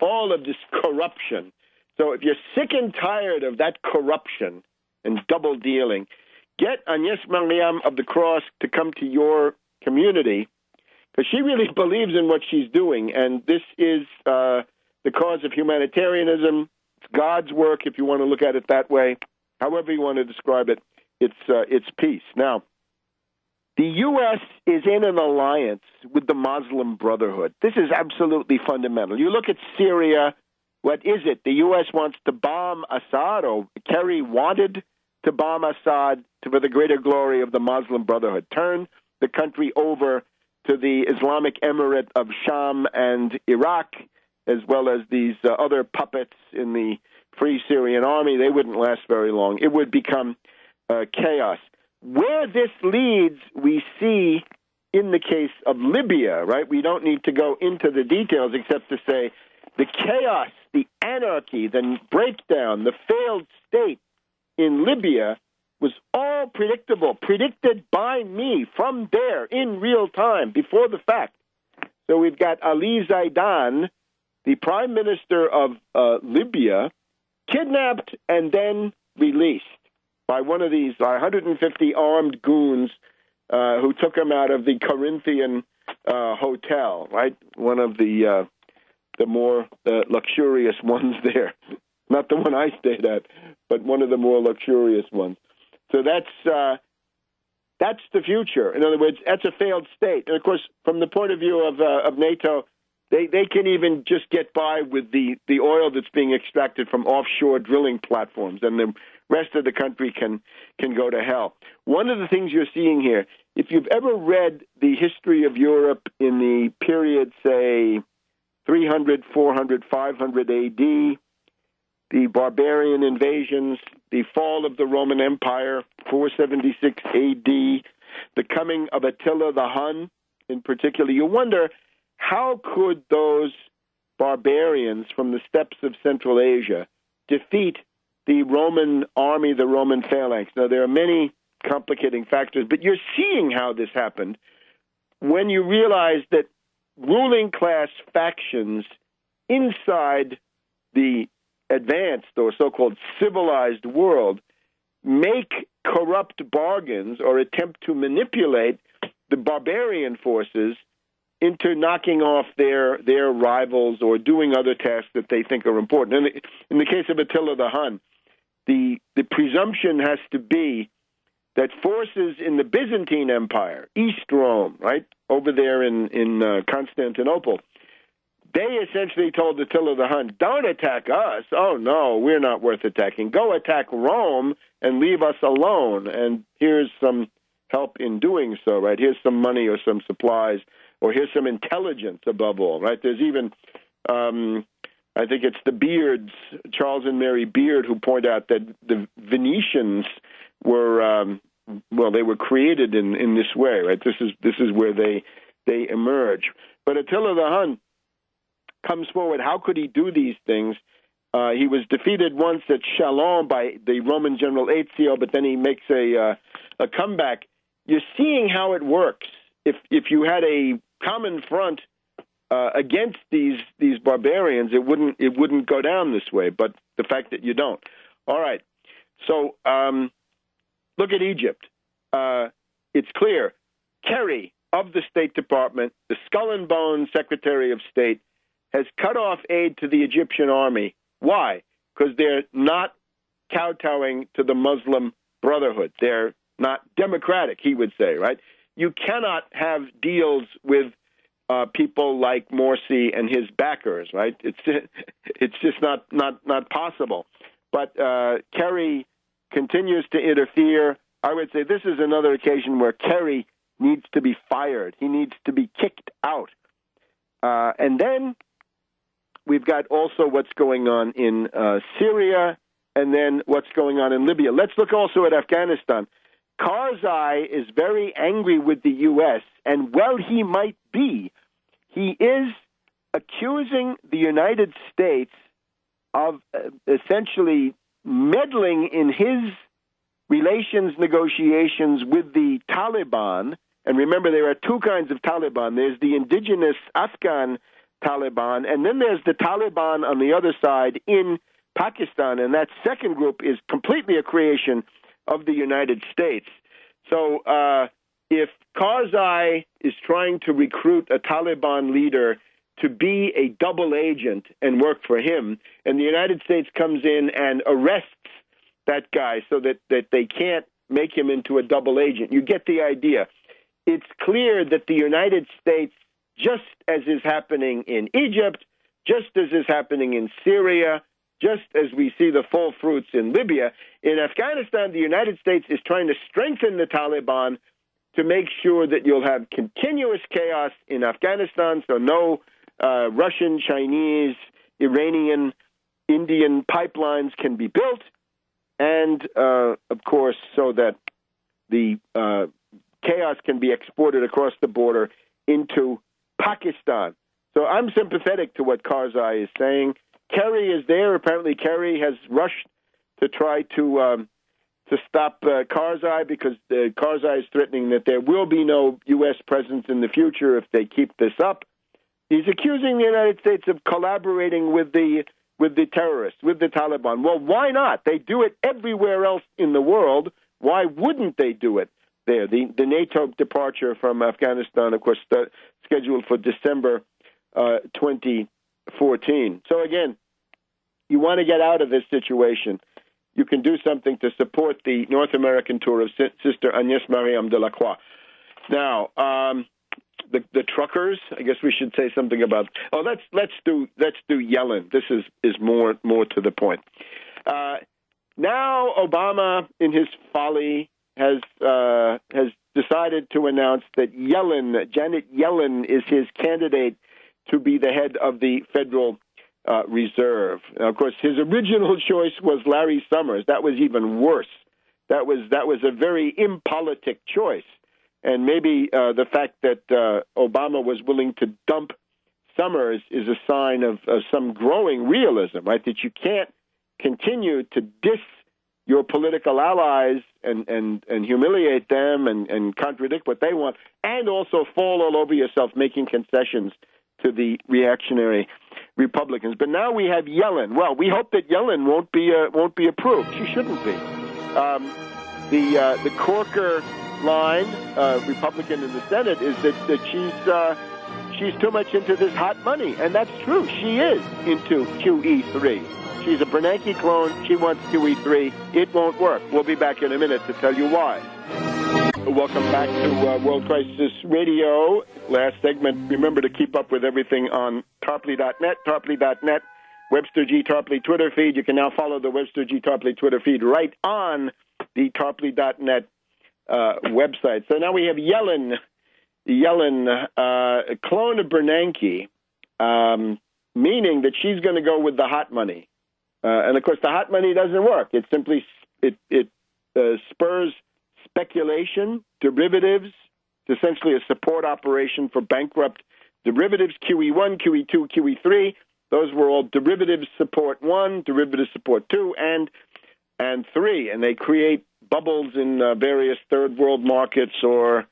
all of this corruption. So if you're sick and tired of that corruption and double dealing, get Agnes Mariam of the Cross to come to your community, because she really believes in what she's doing, and this is the cause of humanitarianism. It's God's work, if you want to look at it that way. However you want to describe it, it's peace. Now, the U.S. is in an alliance with the Muslim Brotherhood. This is absolutely fundamental. You look at Syria. What is it? The U.S. wants to bomb Assad, or Kerry wanted to bomb Assad for the greater glory of the Muslim Brotherhood. Turn the country over to the Islamic Emirate of Sham and Iraq, as well as these other puppets in the Free Syrian Army. They wouldn't last very long. It would become chaos. Where this leads, we see in the case of Libya, right? We don't need to go into the details except to say the chaos, the anarchy, the breakdown, the failed state in Libya was all predictable, predicted by me from there in real time, before the fact. So we've got Ali Zaidan, the prime minister of Libya, kidnapped and then released by one of these 150 armed goons who took him out of the Corinthian hotel, right? One of the more luxurious ones there. Not the one I stayed at, but one of the more luxurious ones. So that's the future. In other words, that's a failed state. And, of course, from the point of view of NATO, they can even just get by with the oil that's being extracted from offshore drilling platforms, and the rest of the country can go to hell. One of the things you're seeing here, if you've ever read the history of Europe in the period, say, 300, 400, 500 AD, the barbarian invasions, the fall of the Roman Empire, 476 AD, the coming of Attila the Hun in particular, you wonder, how could those barbarians from the steppes of Central Asia defeat the Roman army, the Roman phalanx? Now, there are many complicating factors, but you're seeing how this happened when you realize that ruling class factions inside the advanced or so-called civilized world make corrupt bargains or attempt to manipulate the barbarian forces into knocking off their rivals or doing other tasks that they think are important. And in the case of Attila the Hun, the presumption has to be that forces in the Byzantine Empire, East Rome, right, over there in Constantinople, they essentially told Attila the Hun, don't attack us. Oh, no, we're not worth attacking. Go attack Rome and leave us alone. And here's some help in doing so, right? Here's some money or some supplies, or here's some intelligence above all, right? There's even, I think it's the Beards, Charles and Mary Beard, who point out that the Venetians were they were created in this way, right? This is where they emerge. But Attila the Hun comes forward. How could he do these things? He was defeated once at Chalons by the Roman general Ezio, but then he makes a comeback. You're seeing how it works. If you had a common front against these barbarians, it wouldn't go down this way. But the fact that you don't. All right. So look at Egypt. It's clear. Kerry of the State Department, the skull and bones Secretary of State, has cut off aid to the Egyptian army. Why? Because they're not kowtowing to the Muslim Brotherhood. They're not democratic, he would say, right? You cannot have deals with people like Morsi and his backers, right? It's just not possible. But Kerry continues to interfere. I would say this is another occasion where Kerry needs to be fired. He needs to be kicked out. And then we've got also what's going on in Syria, and then what's going on in Libya. Let's look also at Afghanistan. Karzai is very angry with the U.S., and well, he might be. He is accusing the United States of essentially meddling in his relations negotiations with the Taliban. And remember, there are two kinds of Taliban. There's the indigenous Afghan Taliban, and then there's the Taliban on the other side in Pakistan, and that second group is completely a creation of the United States. So if Karzai is trying to recruit a Taliban leader to be a double agent and work for him, and the United States comes in and arrests that guy so that they can't make him into a double agent, you get the idea. It's clear that the United States, just as is happening in Egypt, just as is happening in Syria, just as we see the full fruits in Libya, in Afghanistan, the United States is trying to strengthen the Taliban to make sure that you'll have continuous chaos in Afghanistan, so no Russian, Chinese, Iranian, Indian pipelines can be built, and, of course, so that the chaos can be exported across the border into Pakistan. So I'm sympathetic to what Karzai is saying. Kerry is there. Apparently, Kerry has rushed to try to stop Karzai because Karzai is threatening that there will be no U.S. presence in the future if they keep this up. He's accusing the United States of collaborating with the terrorists, with the Taliban. Well, why not? They do it everywhere else in the world. Why wouldn't they do it there? The NATO departure from Afghanistan, of course, scheduled for December 2014. So again, you want to get out of this situation. You can do something to support the North American tour of Sister Agnès Mariam de la Croix. Now, the truckers. I guess we should say something about. Oh, let's do Yellen. This is more to the point. Now, Obama, in his folly, has decided to announce that Janet Yellen, is his candidate to be the head of the Federal Reserve. Now, of course, his original choice was Larry Summers. That was even worse. That was a very impolitic choice. And maybe the fact that Obama was willing to dump Summers is a sign of some growing realism, right? That you can't continue to diss your political allies and humiliate them and contradict what they want, and also fall all over yourself making concessions to the reactionary Republicans. But now we have Yellen. Well, we hope that Yellen won't be approved. She shouldn't be. The Corker line, Republican in the Senate, is that she's too much into this hot money, and that's true. She is into QE3. She's a Bernanke clone. She wants QE3. It won't work. We'll be back in a minute to tell you why. Welcome back to World Crisis Radio. Last segment. Remember to keep up with everything on Tarpley.net, Webster G. Tarpley Twitter feed. You can now follow the Webster G. Tarpley Twitter feed right on the Tarpley.net website. So now we have Yellen, a clone of Bernanke, meaning that she's going to go with the hot money. And of course, the hot money doesn't work. It simply spurs speculation, derivatives, essentially a support operation for bankrupt derivatives, QE1, QE2, QE3. Those were all derivatives support 1, derivatives support 2, and 3. And they create bubbles in various third world markets or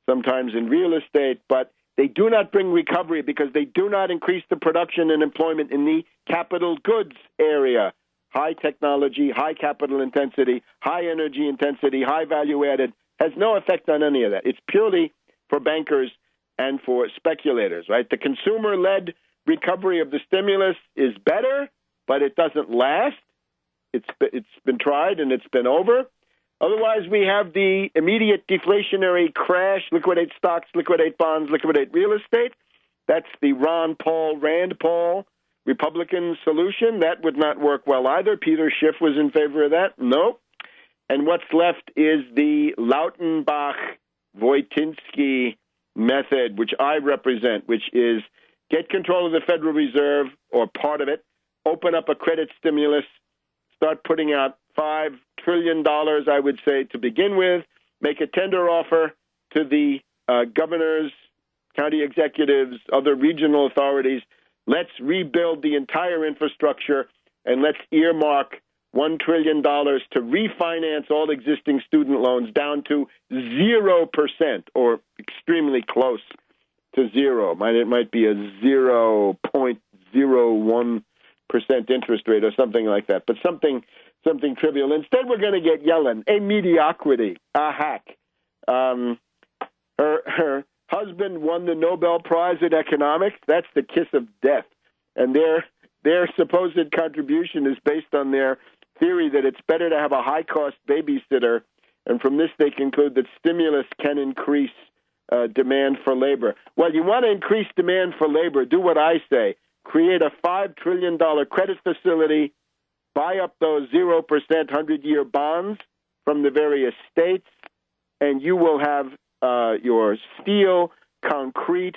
sometimes in real estate, but they do not bring recovery because they do not increase the production and employment in the capital goods area. High technology, high capital intensity, high energy intensity, high value added has no effect on any of that. It's purely for bankers and for speculators, right? The consumer-led recovery of the stimulus is better, but it doesn't last. It's been tried and it's been over. Otherwise, we have the immediate deflationary crash, liquidate stocks, liquidate bonds, liquidate real estate. That's the Ron Paul, Rand Paul Republican solution. That would not work well either. Peter Schiff was in favor of that. No. And what's left is the Lautenbach-Voitinsky method, which I represent, which is get control of the Federal Reserve or part of it, open up a credit stimulus, start putting out $5 trillion, I would say, to begin with, make a tender offer to the governors, county executives, other regional authorities. Let's rebuild the entire infrastructure, and let's earmark $1 trillion to refinance all existing student loans down to 0% or extremely close to zero. It might be a 0.01% interest rate or something like that, but something trivial. Instead, we're going to get Yellen, a mediocrity, a hack. Her husband won the Nobel Prize in economics. That's the kiss of death. And their supposed contribution is based on their theory that it's better to have a high-cost babysitter. And from this, they conclude that stimulus can increase demand for labor. Well, you want to increase demand for labor, do what I say. Create a $5 trillion credit facility, buy up those 0% 100-year bonds from the various states, and you will have your steel, concrete,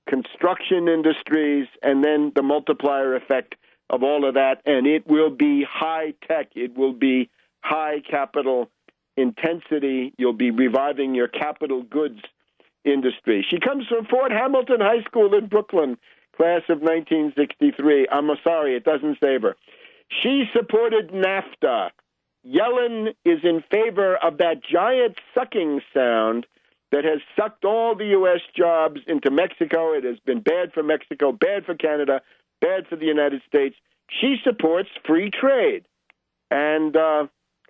construction industries, and then the multiplier effect of all of that, and it will be high tech. It will be high capital intensity. You'll be reviving your capital goods industry. She comes from Fort Hamilton High School in Brooklyn, class of 1963. I'm sorry, it doesn't save her. She supported NAFTA. Yellen is in favor of that giant sucking sound that has sucked all the U.S. jobs into Mexico. It has been bad for Mexico, bad for Canada, bad for the United States. She supports free trade. And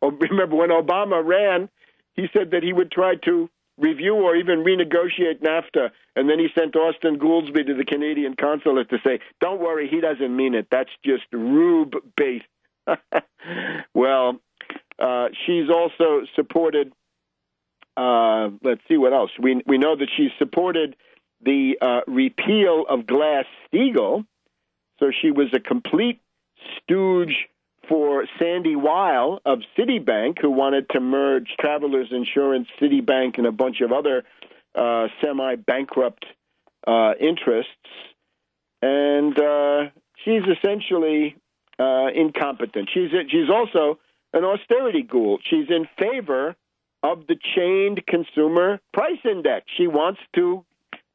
remember when Obama ran, he said that he would try to review or even renegotiate NAFTA, and then he sent Austin Goolsbee to the Canadian consulate to say, don't worry, he doesn't mean it. That's just rube bait. Well, she's also supported, let's see what else. We know that she's supported the repeal of Glass-Steagall, so she was a complete stooge for Sandy Weil of Citibank, who wanted to merge Travelers Insurance, Citibank, and a bunch of other semi-bankrupt interests. And she's essentially incompetent. She's also an austerity ghoul. She's in favor of the chained consumer price index. She wants to,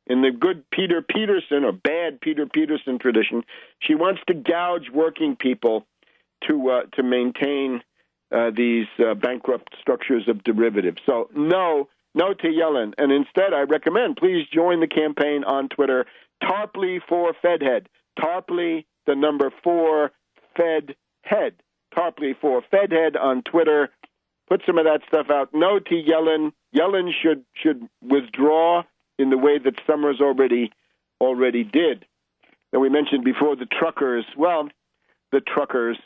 in the good Peter Peterson or bad Peter Peterson tradition, she wants to gouge working people to maintain these bankrupt structures of derivatives. So no to Yellen. And instead, I recommend, please join the campaign on Twitter, Tarpley for Fedhead. Tarpley, the number 4, Fedhead. Tarpley for Fedhead on Twitter. Put some of that stuff out. No to Yellen. Yellen should withdraw in the way that Summers already did. And we mentioned before the truckers. Well, the truckers,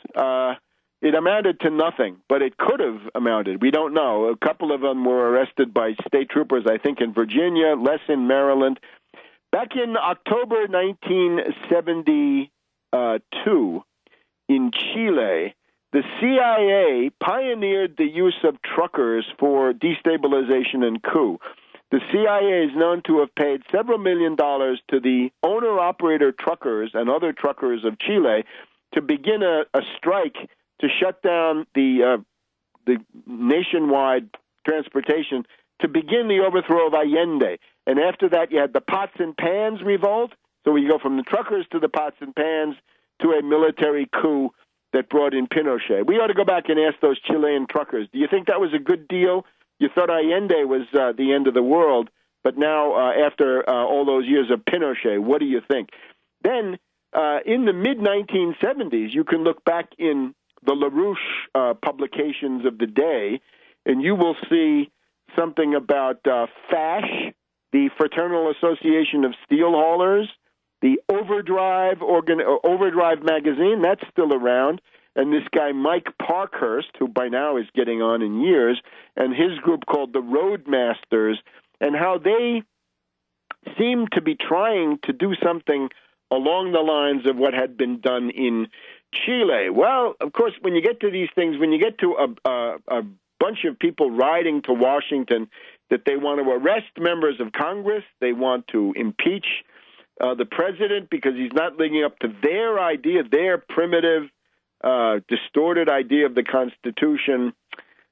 it amounted to nothing, but it could have amounted. We don't know. A couple of them were arrested by state troopers, I think, in Virginia, less in Maryland. Back in October 1972, in Chile, the CIA pioneered the use of truckers for destabilization and coup. The CIA is known to have paid several $1 million to the owner-operator truckers and other truckers of Chile to begin a strike to shut down the nationwide transportation to begin the overthrow of Allende. And after that, you had the pots and pans revolt. So we go from the truckers to the pots and pans to a military coup that brought in Pinochet. We ought to go back and ask those Chilean truckers, do you think that was a good deal? You thought Allende was the end of the world, but now after all those years of Pinochet, what do you think? Then in the mid-1970s, you can look back in the LaRouche publications of the day, and you will see something about FASH, the Fraternal Association of Steel Haulers, the Overdrive magazine, that's still around, and this guy Mike Parkhurst, who by now is getting on in years, and his group called the Roadmasters, and how they seem to be trying to do something along the lines of what had been done in Chile. Well, of course, when you get to these things, when you get to a bunch of people riding to Washington that they want to arrest members of Congress, they want to impeach the president because he's not living up to their idea, their primitive, distorted idea of the Constitution.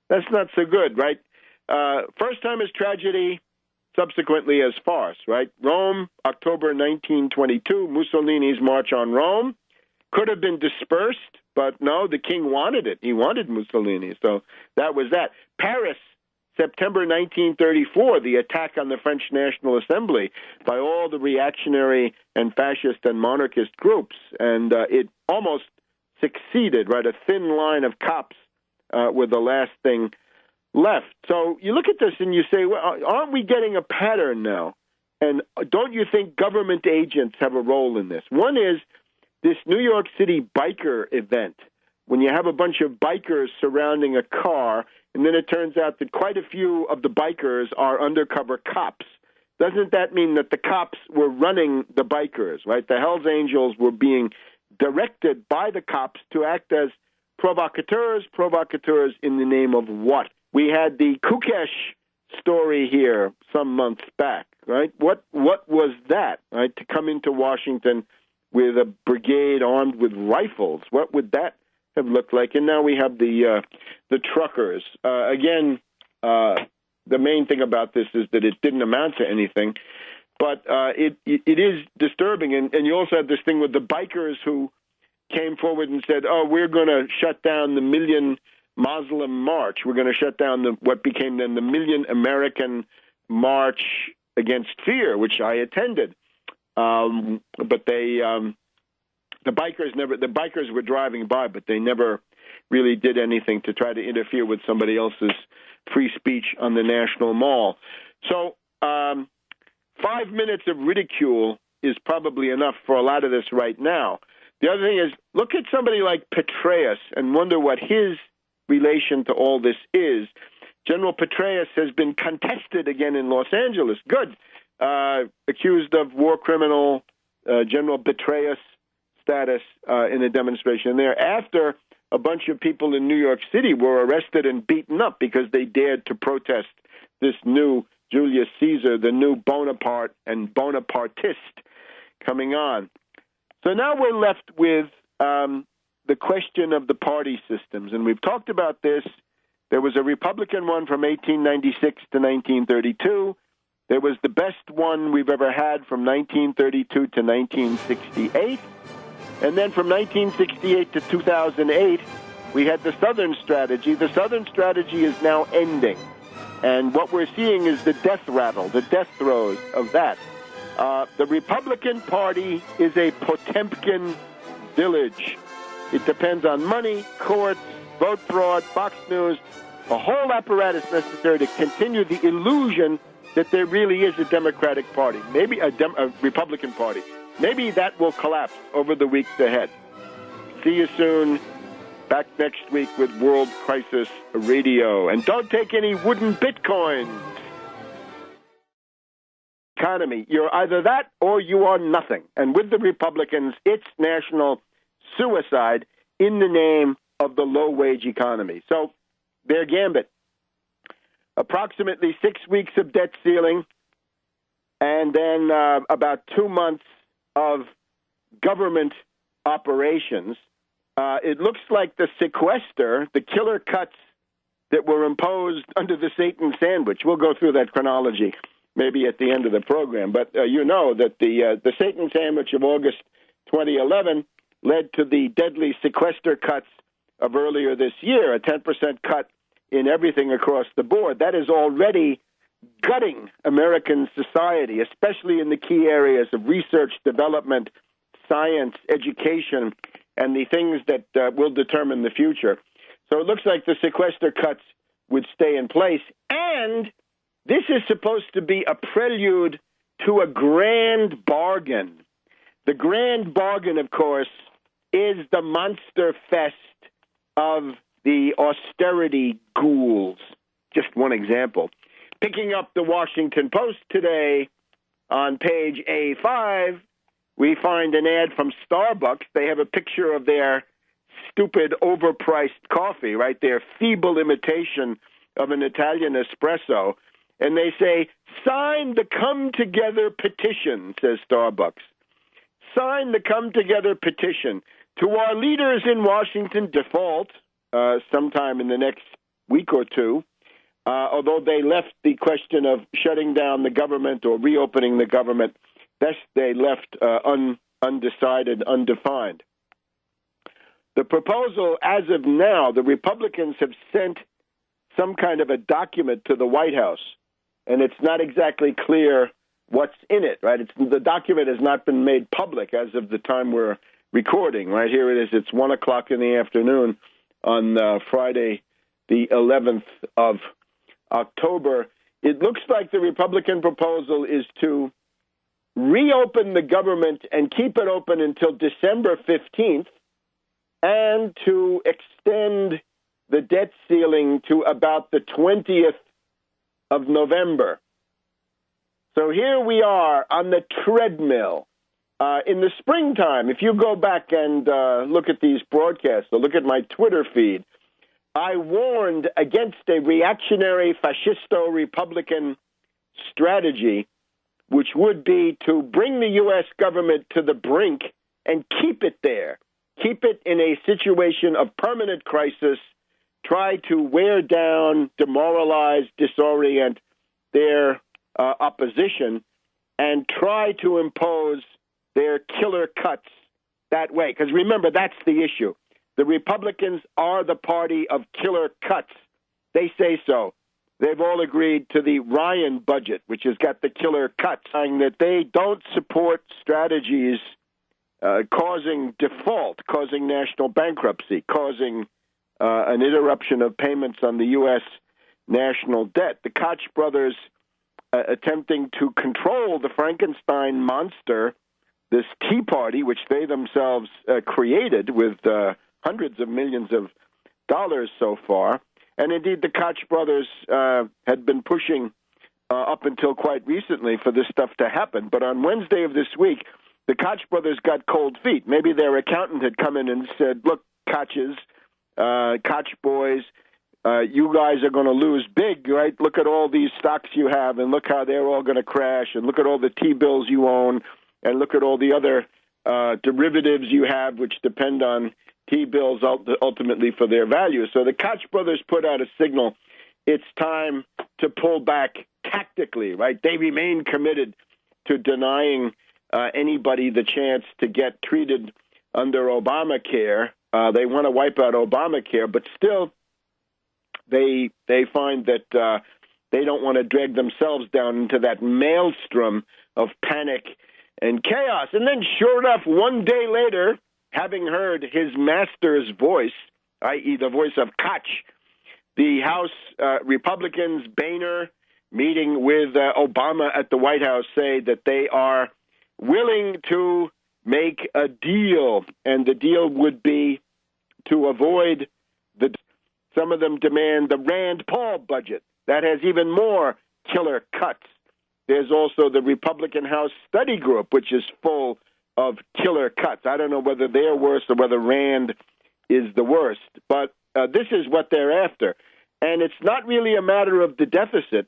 That's not so good, right? First time as tragedy, subsequently as farce, right? Rome, October 1922, Mussolini's March on Rome. Could have been dispersed, but no, the king wanted it. He wanted Mussolini, so that was that. Paris, September 1934, the attack on the French National Assembly by all the reactionary and fascist and monarchist groups, and it almost succeeded, right? A thin line of cops were the last thing left. So you look at this and you say, well, aren't we getting a pattern now? And don't you think government agents have a role in this? One is this New York City biker event, when you have a bunch of bikers surrounding a car, and then it turns out that quite a few of the bikers are undercover cops. Doesn't that mean that the cops were running the bikers, right? The Hells Angels were being directed by the cops to act as provocateurs in the name of what? We had the Kukesh story here some months back, right? What was that, right? To come into Washington with a brigade armed with rifles, what would that have looked like? And now we have the truckers. Again, the main thing about this is that it didn't amount to anything, but it is disturbing. And you also have this thing with the bikers who came forward and said, oh, we're going to shut down the Million Muslim March. We're going to shut down what became then the Million American March Against Fear, which I attended. But the bikers were driving by, but they never really did anything to try to interfere with somebody else's free speech on the National Mall. So 5 minutes of ridicule is probably enough for a lot of this right now. The other thing is, look at somebody like Petraeus and wonder what his relation to all this is. General Petraeus has been contested again in Los Angeles. Good. Accused of war criminal General Petraeus status in a demonstration there after a bunch of people in New York City were arrested and beaten up because they dared to protest this new Julius Caesar, the new Bonaparte and Bonapartist coming on. So now we're left with the question of the party systems, and we've talked about this. There was a Republican one from 1896 to 1932. There was the best one we've ever had from 1932 to 1968. And then from 1968 to 2008, we had the Southern strategy. The Southern strategy is now ending. And what we're seeing is the death rattle, the death throes of that. The Republican Party is a Potemkin village. It depends on money, courts, vote fraud, Fox News, a whole apparatus necessary to continue the illusion that there really is a Democratic Party, maybe a Republican Party. Maybe that will collapse over the weeks ahead. See you soon. Back next week with World Crisis Radio. And don't take any wooden bitcoins. Economy. You're either that or you are nothing. And with the Republicans, it's national suicide in the name of the low-wage economy. So their gambit. Approximately 6 weeks of debt ceiling, and then about 2 months of government operations. It looks like the sequester, the killer cuts that were imposed under the Satan sandwich. We'll go through that chronology maybe at the end of the program. But you know that the Satan sandwich of August 2011 led to the deadly sequester cuts of earlier this year, a 10% cut in everything across the board. That is already gutting American society, especially in the key areas of research, development, science, education, and the things that will determine the future. So it looks like the sequester cuts would stay in place. And this is supposed to be a prelude to a grand bargain. The grand bargain, of course, is the monster fest of the austerity ghouls. Just one example. Picking up the Washington Post today, on page A5, we find an ad from Starbucks. They have a picture of their stupid, overpriced coffee, right? Their feeble imitation of an Italian espresso. And they say, sign the Come Together petition, says Starbucks. Sign the Come Together petition. To our leaders in Washington, default sometime in the next week or two, although they left the question of shutting down the government or reopening the government, they left undecided, undefined. The proposal, as of now, the Republicans have sent some kind of a document to the White House, and it's not exactly clear what's in it, right? The document has not been made public as of the time we're recording, right? Here it is. It's 1 o'clock in the afternoon on Friday, the 11th of October. It looks like the Republican proposal is to reopen the government and keep it open until December 15th and to extend the debt ceiling to about the 20th of November. So here we are on the treadmill. In the springtime, if you go back and look at these broadcasts or look at my Twitter feed, I warned against a reactionary fascisto-Republican strategy, which would be to bring the U.S. government to the brink and keep it there, keep it in a situation of permanent crisis, try to wear down, demoralize, disorient their opposition, and try to impose their killer cuts that way. Because remember, that's the issue. The Republicans are the party of killer cuts. They say so. They've all agreed to the Ryan budget, which has got the killer cuts, saying that they don't support strategies causing default, causing national bankruptcy, causing an interruption of payments on the U.S. national debt. The Koch brothers attempting to control the Frankenstein monster, this Tea Party, which they themselves created with hundreds of millions of dollars so far. And indeed, the Koch brothers had been pushing up until quite recently for this stuff to happen. But on Wednesday of this week, the Koch brothers got cold feet. Maybe their accountant had come in and said, look, Koches, Koch boys, you guys are going to lose big, right? Look at all these stocks you have, and look how they're all going to crash, and look at all the T-bills you own, and look at all the other derivatives you have, which depend on T-bills ultimately for their value. So the Koch brothers put out a signal. It's time to pull back tactically, right? They remain committed to denying anybody the chance to get treated under Obamacare. They want to wipe out Obamacare, but still they find that they don't want to drag themselves down into that maelstrom of panic and chaos. And then, sure enough, one day later, having heard his master's voice, i.e. the voice of Koch, the House Republicans, Boehner, meeting with Obama at the White House, say that they are willing to make a deal, and the deal would be to avoid some of them demand the Rand Paul budget. That has even more killer cuts. There's also the Republican House Study Group, which is full of killer cuts. I don't know whether they're worse or whether Rand is the worst, but this is what they're after. And it's not really a matter of the deficit.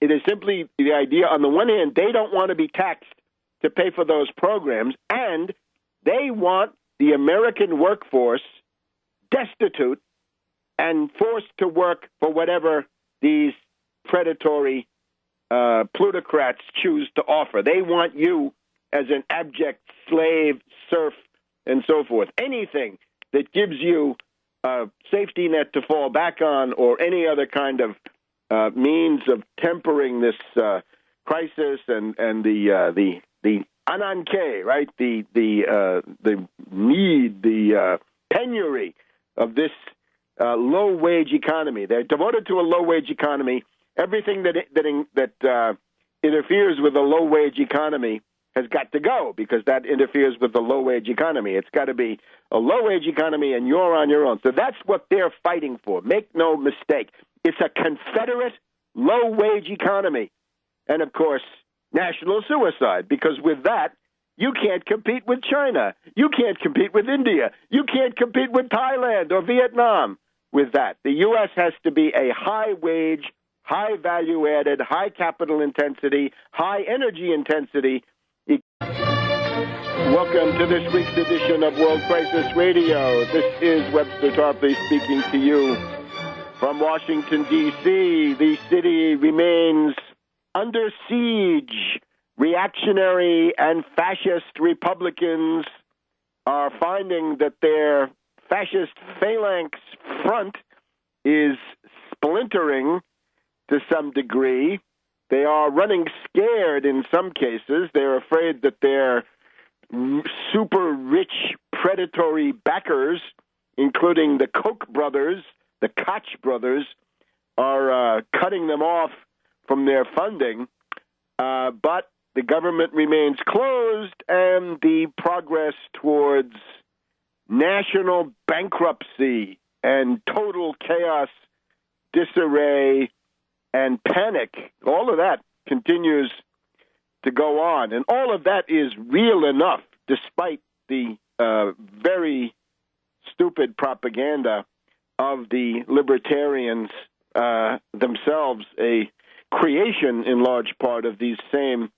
It is simply the idea, on the one hand, they don't want to be taxed to pay for those programs, and they want the American workforce destitute and forced to work for whatever these predatory plutocrats choose to offer. They want you as an abject slave, serf, and so forth. Anything that gives you a safety net to fall back on, or any other kind of means of tempering this crisis and the ananke, right? The need, the penury of this low wage economy. They're devoted to a low wage economy. Everything that interferes with a low wage economy has got to go, because that interferes with the low wage economy. It's got to be a low wage economy, and you're on your own. So that's what they're fighting for. Make no mistake. It's a Confederate low wage economy. And of course, national suicide, because with that, you can't compete with China. You can't compete with India. You can't compete with Thailand or Vietnam with that. The U.S. has to be a high wage, high value added, high capital intensity, high energy intensity. Welcome to this week's edition of World Crisis Radio. This is Webster Tarpley speaking to you from Washington, D.C. The city remains under siege. Reactionary and fascist Republicans are finding that their fascist phalanx front is splintering to some degree. They are running scared in some cases. They're afraid that their super rich predatory backers, including the Koch brothers, the Koch brothers, are cutting them off from their funding. But the government remains closed, and the progress towards national bankruptcy and total chaos, disarray, and panic, all of that continues to go on. And all of that is real enough, despite the very stupid propaganda of the libertarians themselves, a creation in large part of these same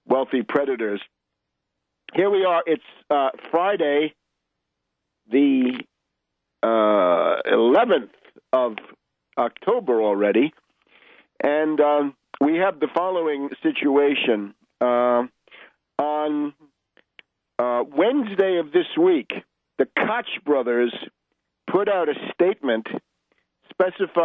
wealthy predators. Here we are. It's Friday, the 11th of October already, and we have the following situation. On Wednesday of this week, the Koch brothers put out a statement specifying